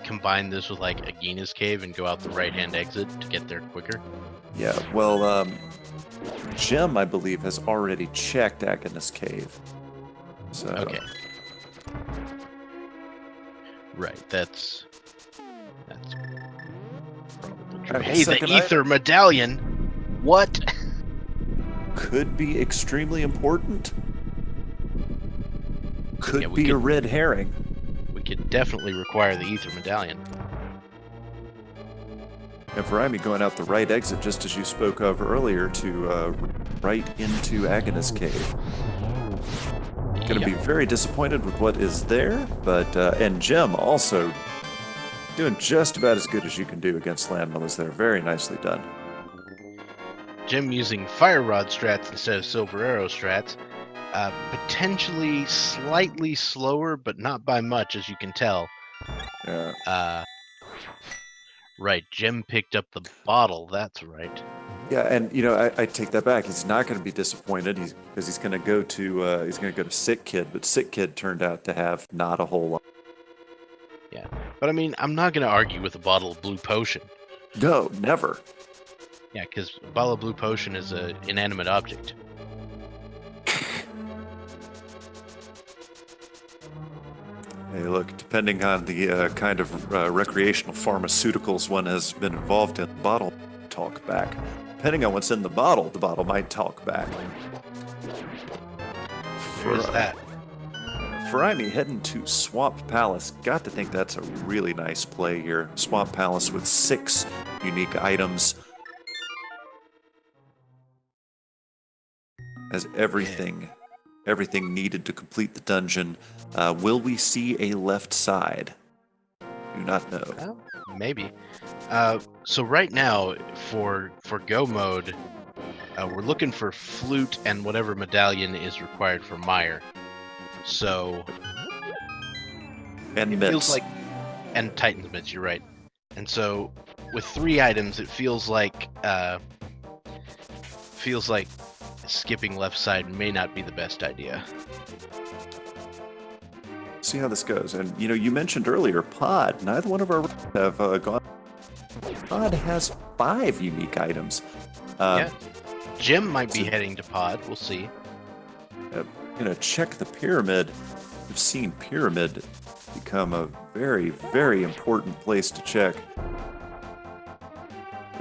combine this with Agina's Cave and go out the right-hand exit to get there quicker. Yeah, well, Gem, I believe, has already checked Agina's Cave. So. Okay. Right, that's probably true. Right, hey, the Ether Medallion! What? Could be extremely important. Could be a red herring. We could definitely require the Ether Medallion. And Furaime going out the right exit, just as you spoke of earlier, to right into Agina's Cave. Going to be very disappointed with what is there, but and Gem also doing just about as good as you can do against Landmola's there. Very nicely done. Gem using Fire Rod strats instead of Silver Arrow strats. Potentially slightly slower, but not by much, as you can tell. Yeah. Right, Jim picked up the bottle, that's right. Yeah, and you know, I take that back. He's not going to be disappointed. Because he's going to go to Sick Kid, but Sick Kid turned out to have not a whole lot. Yeah, but I mean, I'm not gonna argue with a bottle of blue potion. No, never. Yeah, because a bottle of blue potion is an inanimate object. Hey, look, depending on the kind of recreational pharmaceuticals one has been involved in, the bottle might talk back. Depending on what's in the bottle might talk back. Where is that? Furaime heading to Swamp Palace. Got to think that's a really nice play here. Swamp Palace with 6 unique items. Has everything needed to complete the dungeon. Will we see a left side? Do not know. Well, maybe. So right now, for go mode, we're looking for flute and whatever medallion is required for Meyer. So And it mitts. feels like, and Titan's mitts. You're right. And so with 3 items, it feels like skipping left side may not be the best idea. See how this goes. And you know, you mentioned earlier Pod. Neither one of our have gone. Pod has 5 unique items. Yeah. Jim might be heading to Pod. We'll see. Gonna check the pyramid. We've seen pyramid become a very, very important place to check.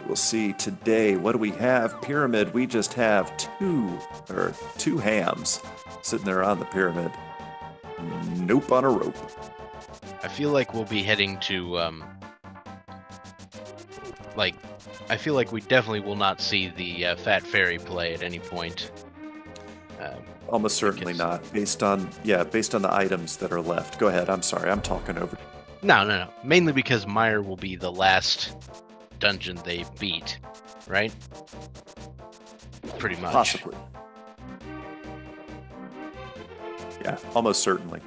We'll see today. What do we have? Pyramid. We just have 2 hams sitting there on the pyramid. Nope on a rope. I feel like we'll be heading to I feel like we definitely will not see the Fat Fairy play at any point. Almost certainly not, based on the items that are left. Go ahead. I'm sorry. I'm talking over. No. Mainly because Meyer will be the last dungeon they beat, right? Pretty much. Possibly. Yeah, almost certainly.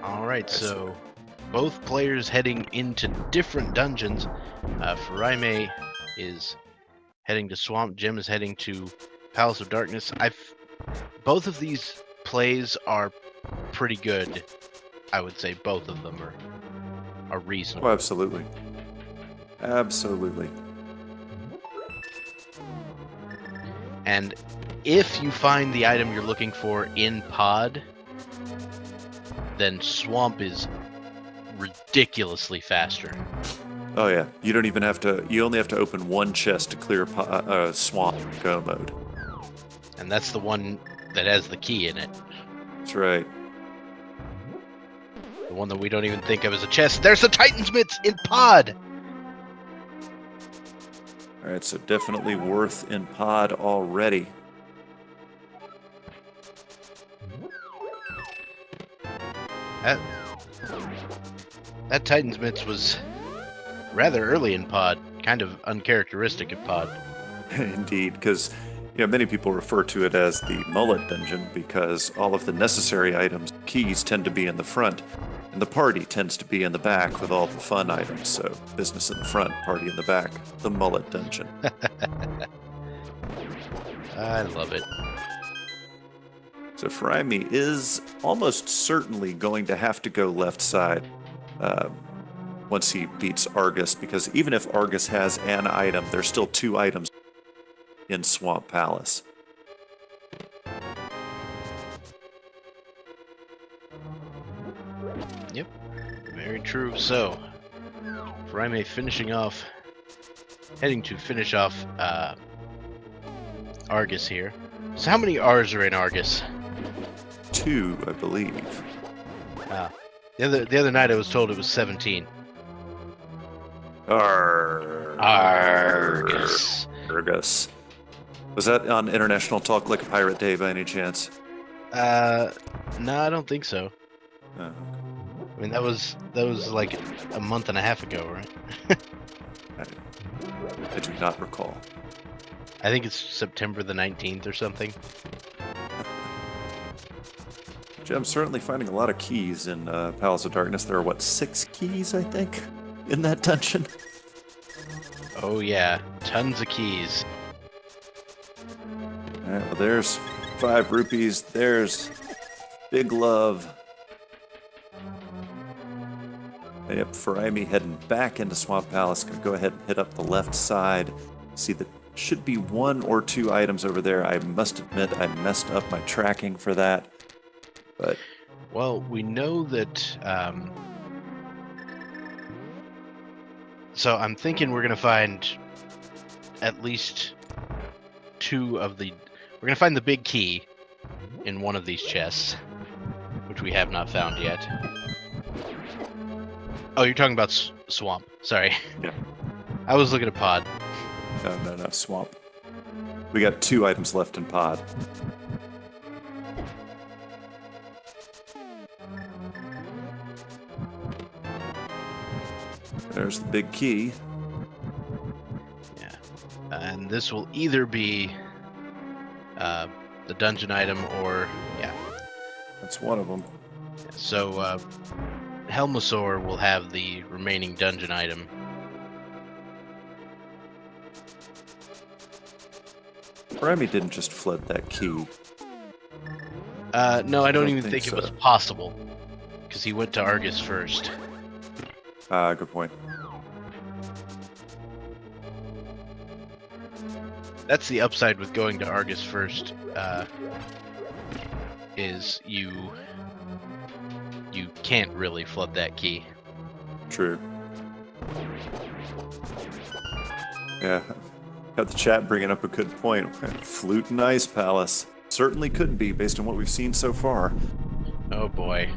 Alright, so both players heading into different dungeons. Furaime is heading to Swamp, Jim is heading to Palace of Darkness. Both of these plays are pretty good. I would say both of them are reasonable. Oh, absolutely. Absolutely. And if you find the item you're looking for in Pod, then Swamp is ridiculously faster. Oh yeah, you don't even have to. You only have to open one chest to clear Swamp Go mode. And that's the one that has the key in it. That's right. The one that we don't even think of as a chest. There's the Titan's mitts in Pod! All right, so definitely worth in Pod already. That Titan's mitts was rather early in Pod, kind of uncharacteristic of Pod. Indeed, because many people refer to it as the mullet dungeon because all of the necessary items, keys, tend to be in the front, and the party tends to be in the back with all the fun items. So business in the front, party in the back. The mullet dungeon. I love it. So Furaime is almost certainly going to have to go left side once he beats Argus, because even if Argus has an item, there's still 2 items in Swamp Palace. Yep, very true. So, Furaime heading to finish off Argus here. So how many R's are in Argus? 2, I believe. The other night I was told it was 17. Argus. Was that on International Talk Like a Pirate Day by any chance? No, I don't think so. Oh. I mean, that was like a month and a half ago, right? I do not recall. I think it's September the 19th or something. I'm certainly finding a lot of keys in Palace of Darkness. There are, what, 6 keys, I think, in that dungeon? Oh yeah, tons of keys. Alright, well, there's 5 rupees. There's Big Love. Yep, Furaime heading back into Swamp Palace. Gonna go ahead and hit up the left side. See that should be 1 or 2 items over there. I must admit I messed up my tracking for that. But well, we know that. So I'm thinking we're gonna find at least 2 of the. We're gonna find the big key in one of these chests, which we have not found yet. Oh, you're talking about Swamp. Sorry. Yeah. I was looking at Pod. No, Swamp. We got 2 items left in Pod. There's the big key. Yeah. And this will either be the dungeon item or, yeah. That's one of them. So, Helmasaur will have the remaining dungeon item. Furaime didn't just flood that key. No, I don't even think think it so. was possible, because he went to Argus first. Good point. That's the upside with going to Argus first, is you can't really flood that key. True. Yeah, got the chat bringing up a good point. Flute and Ice Palace. Certainly could be, based on what we've seen so far. Oh boy.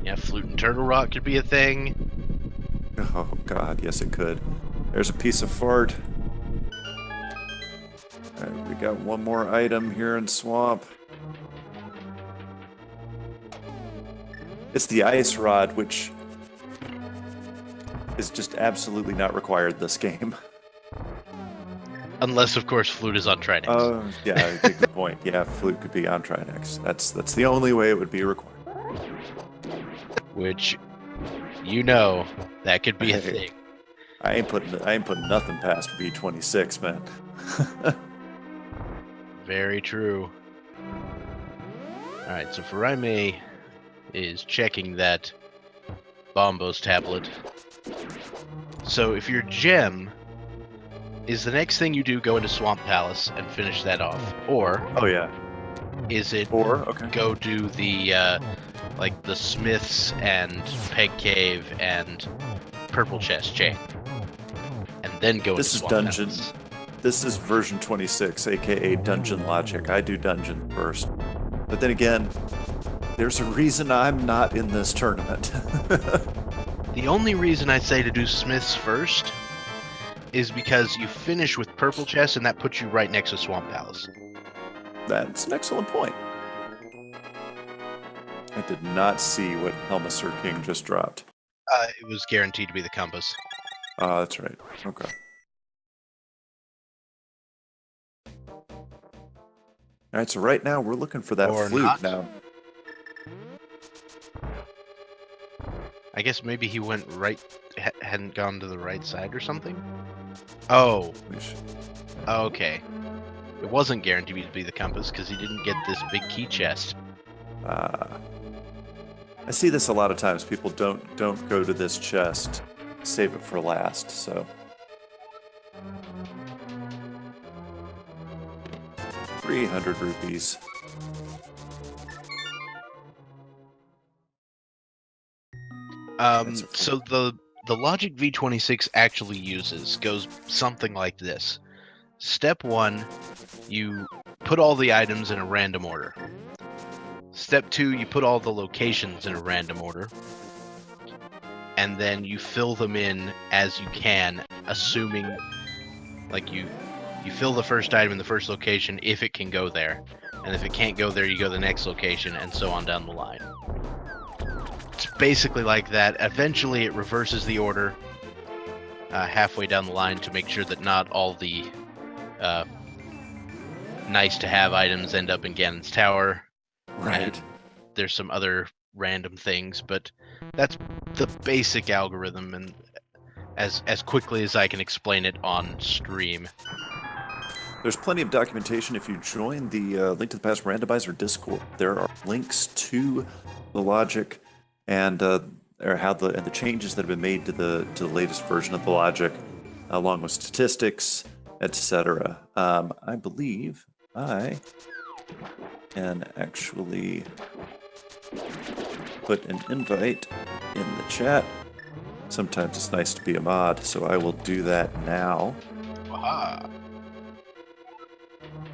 Yeah, Flute and Turtle Rock could be a thing. Oh god, yes it could. There's a piece of fart. Alright, we got one more item here in Swamp. It's the Ice Rod, which is just absolutely not required this game. Unless, of course, Flute is on Trinex. Oh, yeah, I take the point. Yeah, Flute could be on Trinex. That's the only way it would be required. Which, you know, that could be a Hey. thing. I ain't putting nothing past V26, man. Very true. Alright, so Furaime is checking that Bombos tablet. So if your gem is the next thing you do, go into Swamp Palace and finish that off, or Oh yeah. is it Okay. go do the like the Smiths and Peg Cave and Purple Chest chain, and then go This is into Swamp dungeon. Palace. This is version 26, aka dungeon logic. I do dungeon first. But then again, there's a reason I'm not in this tournament. The only reason I say to do Smiths first is because you finish with Purple Chest, and that puts you right next to Swamp Palace. That's an excellent point. I did not see what Helmasaur King just dropped. It was guaranteed to be the compass. That's right. Okay. Alright, so right now we're looking for that Or flute not. now. I guess maybe he went right, hadn't gone to the right side or something? Oh, okay. It wasn't guaranteed to be the compass because he didn't get this big key chest. I see this a lot of times. People don't go to this chest. Save it for last, so. ₹300. So the logic V26 actually goes something like this. Step 1, you put all the items in a random order. Step 2, you put all the locations in a random order. And then you fill them in as you can, assuming, like, you fill the first item in the first location if it can go there. And if it can't go there, you go to the next location, and so on down the line. it's basically like that. Eventually, it reverses the order halfway down the line to make sure that not all the nice-to-have items end up in Ganon's tower. Right. And there's some other random things, but that's the basic algorithm, and as quickly as I can explain it on stream. There's plenty of documentation. If you join the Link to the Past Randomizer Discord, there are links to the logic and or how the changes that have been made to the latest version of the logic, along with statistics, etc. I believe I can actually put an invite in the chat. Sometimes it's nice to be a mod, so I will do that now. Aha.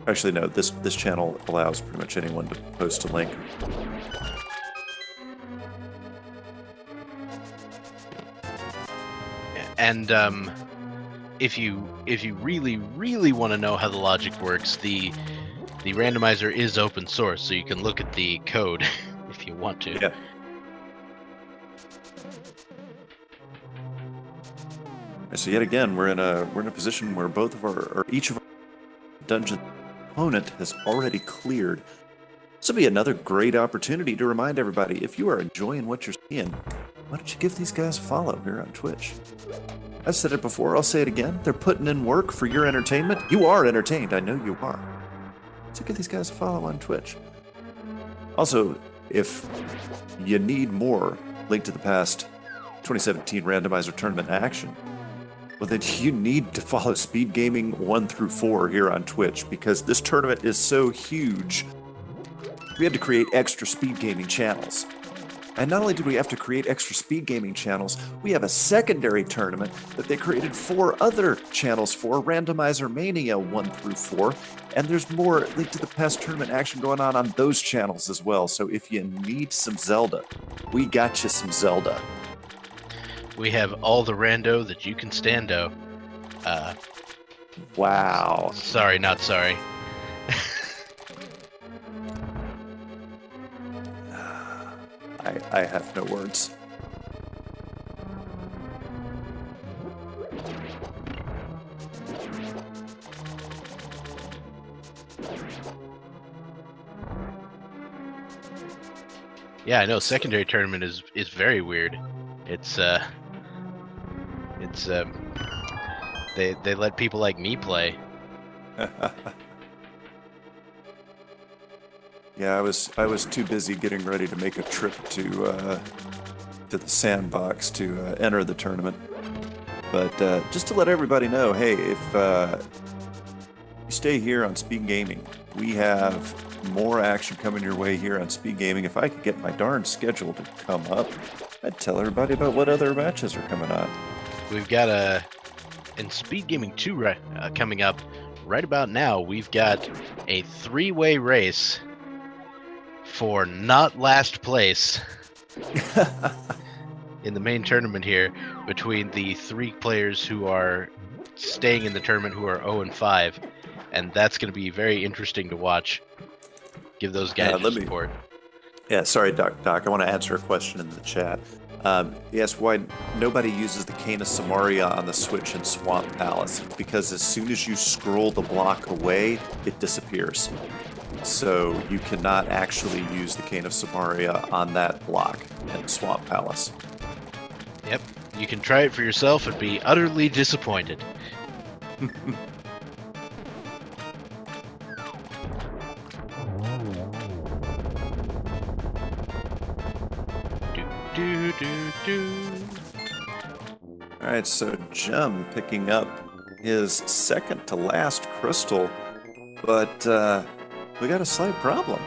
Actually, no, this channel allows pretty much anyone to post a link. And if you really want to know how the logic works, the randomizer is open source, so you can look at the code if you want to. Yeah. So yet again, we're in a position where both of each of our dungeon opponent has already cleared. This will be another great opportunity to remind everybody, if you are enjoying what you're seeing, why don't you give these guys a follow here on Twitch? I've said it before, I'll say it again. They're putting in work for your entertainment. You are entertained, I know you are. So give these guys a follow on Twitch. Also, if you need more Link to the Past 2017 Randomizer Tournament action, well, then you need to follow Speed Gaming 1 through 4 here on Twitch, because this tournament is so huge. We had to create extra Speed Gaming channels. And not only did we have to create extra Speed Gaming channels, we have a secondary tournament that they created 4 other channels for, Randomizer Mania 1 through 4, and there's more Link to the Past tournament action going on those channels as well. So if you need some Zelda, we got you some Zelda. We have all the rando that you can stando. Wow. Sorry, not sorry. I have no words. Yeah, I know. Secondary tournament is very weird. It's they let people like me play. Yeah, I was too busy getting ready to make a trip to the sandbox to enter the tournament. But just to let everybody know, hey, if you stay here on Speed Gaming, we have more action coming your way here on Speed Gaming. If I could get my darn schedule to come up, I'd tell everybody about what other matches are coming on. We've got in Speed Gaming 2 coming up right about now. We've got a 3-way race for not last place in the main tournament here between the 3 players who are staying in the tournament who are 0-5, and that's going to be very interesting to watch. Give those guys support. Yeah, sorry, Doc. I want to answer a question in the chat. Yes, why nobody uses the Cane of Samaria on the Switch in Swamp Palace? It's because as soon as you scroll the block away, it disappears. So you cannot actually use the Cane of Samaria on that block in Swamp Palace. Yep, you can try it for yourself and be utterly disappointed. Alright, so Jem picking up his second to last crystal, but we got a slight problem.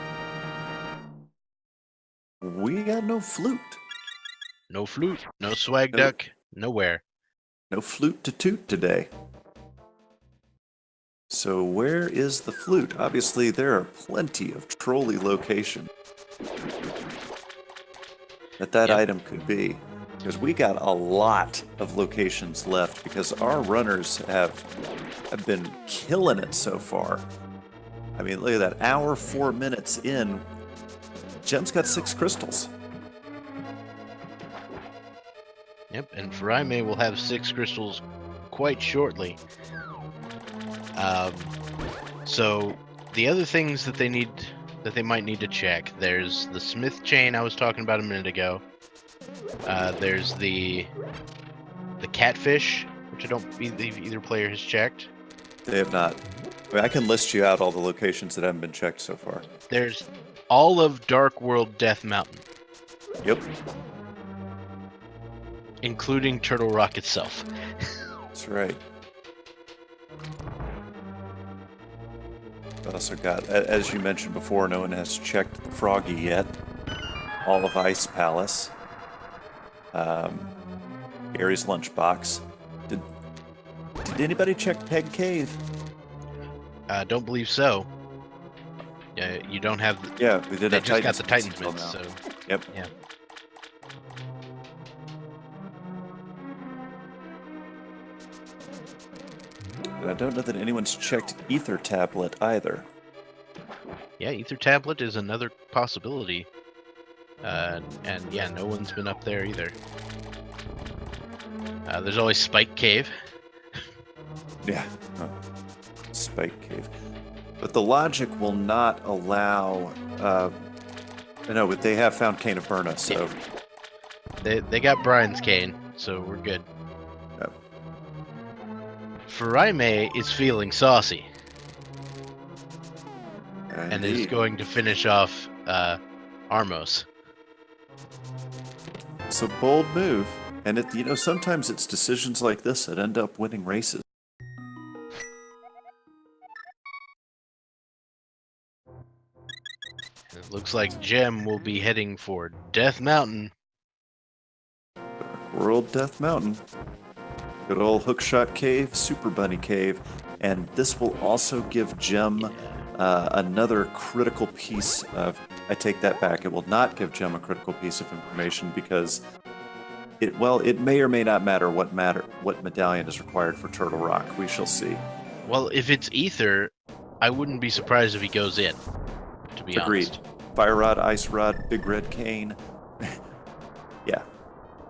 We got no flute. No flute, no swag duck, nowhere. No flute to toot today. So where is the flute? Obviously there are plenty of trolley locations that item could be, because we got a lot of locations left, because our runners have been killing it so far. I mean, look at that, hour 4 minutes in, Jem's got 6 crystals. Yep, and Furaime will have 6 crystals quite shortly. So the other things that they might need to check, there's the smith chain I was talking about a minute ago. There's the catfish, which I don't believe either player has checked. They have not. I mean, I can list you out all the locations that haven't been checked so far. There's all of Dark World Death Mountain. Yep. Including Turtle Rock itself. That's right. We also got, as you mentioned before, no one has checked the Froggy yet. All of Ice Palace. Gary's Lunchbox. Did anybody check Peg Cave? Don't believe so. Yeah, you don't have. Yeah, we did. They have just got Titans the Titan until Smiths, now. so Yep. yeah. And I don't know that anyone's checked Ether Tablet either. Yeah, Ether Tablet is another possibility. And yeah, no one's been up there either. There's always Spike Cave. Yeah. Oh. Spike Cave. But the logic will not allow... no, but they have found Cane of Burna, so... Yeah. They got Brian's cane, so we're good. Yep. Furaime is feeling saucy. And is Indeed. going to finish off Armos. It's a bold move. And sometimes it's decisions like this that end up winning races. It looks like Gem will be heading for Death Mountain. World Death Mountain. Good old Hookshot Cave, Super Bunny Cave. And this will also give Gem another critical piece of... I take that back. It will not give Gem a critical piece of information because it may or may not matter what medallion is required for Turtle Rock. We shall see. Well, if it's Ether, I wouldn't be surprised if he goes in, to be Agreed. honest. Fire Rod, Ice Rod, Big Red Cane. Yeah.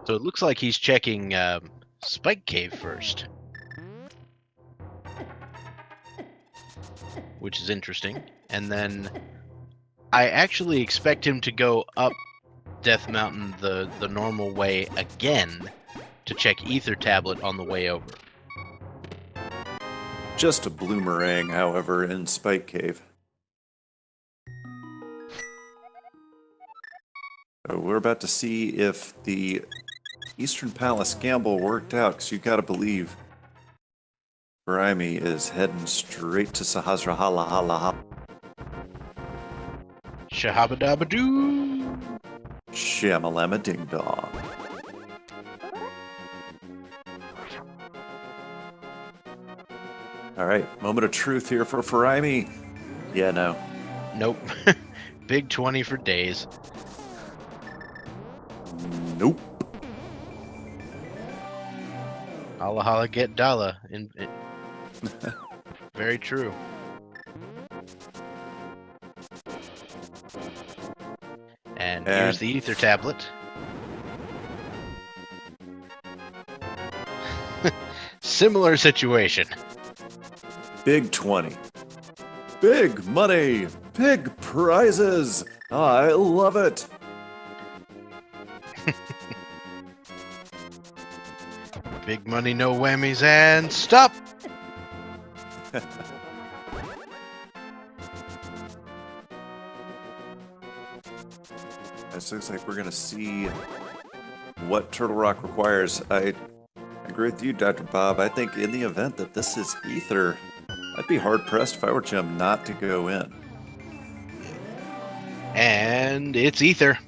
So it looks like he's checking Spike Cave first. Which is interesting. And then I actually expect him to go up Death Mountain the normal way again to check Ether Tablet on the way over. Just a bloomerang, however, in Spike Cave. So we're about to see if the Eastern Palace gamble worked out, because you gotta believe Furaime is heading straight to Sahasrahalahala. Shahabadabadoo! Shamalama Ding Dong. Alright, moment of truth here for Furaime. Yeah, no. Nope. Big 20 for days. Nope. Holla holla get Dalla. Very true. And here's the Ether Tablet. Similar situation. Big 20. Big money. Big prizes. I love it. Big money, no whammies, and stop! It looks like we're going to see what Turtle Rock requires. I agree with you, Dr. Bob. I think in the event that this is Ether, I'd be hard-pressed if I were Gem not to go in. And it's Ether.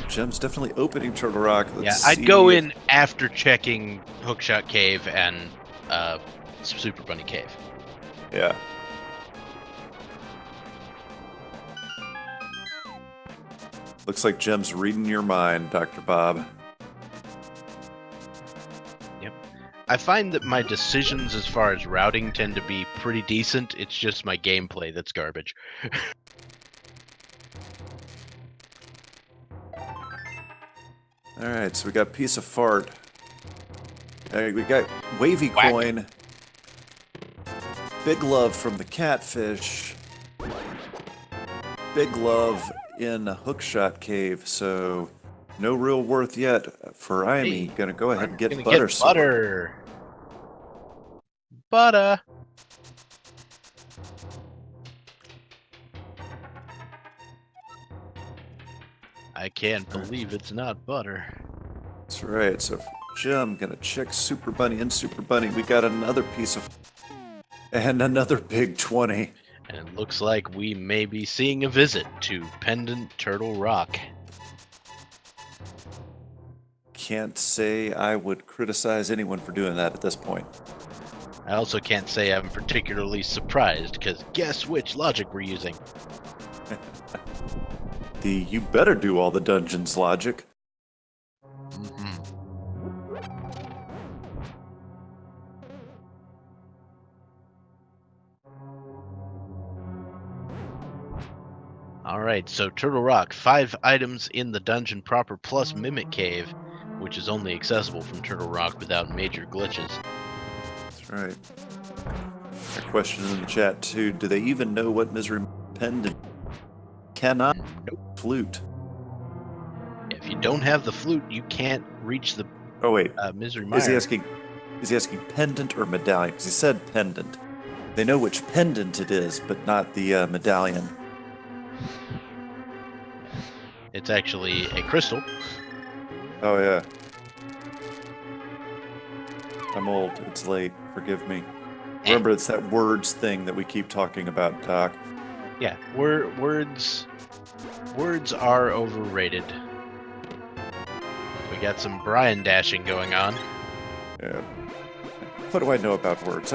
Gem's definitely opening Turtle Rock. Let's I'd see go in after checking Hookshot Cave and Super Bunny Cave. Yeah. Looks like Gem's reading your mind, Dr. Bob. Yep. I find that my decisions as far as routing tend to be pretty decent. It's just my gameplay that's garbage. All right, so we got piece of fart. We got wavy Whack. coin. Big love from the catfish. Big love in a hookshot cave. So no real worth yet. Furaime, Hey, gonna go ahead and get Gonna butter. get butter. Butter. I can't believe it's not butter. That's right. So Jim gonna check Super Bunny and Super Bunny. We got another piece of and another big 20. And it looks like we may be seeing a visit to Pendant Turtle Rock. Can't say I would criticize anyone for doing that at this point. I also can't say I'm particularly surprised, because guess which logic we're using? The you better do all the dungeons logic. Alright, so Turtle Rock, 5 items in the dungeon proper plus Mimic Cave, which is only accessible from Turtle Rock without major glitches. That's right. A question in the chat too. Do they even know what Misery Pendant cannot flute? If you don't have the flute, you can't reach the Misery Mire. Is he asking pendant or medallion? Because he said pendant. They know which pendant it is, but not the medallion. It's actually a crystal. Oh yeah. I'm old. It's late. Forgive me. Remember, it's that words thing that we keep talking about, Doc. Yeah, words are overrated. We got some Brian dashing going on. Yeah. What do I know about words? I'm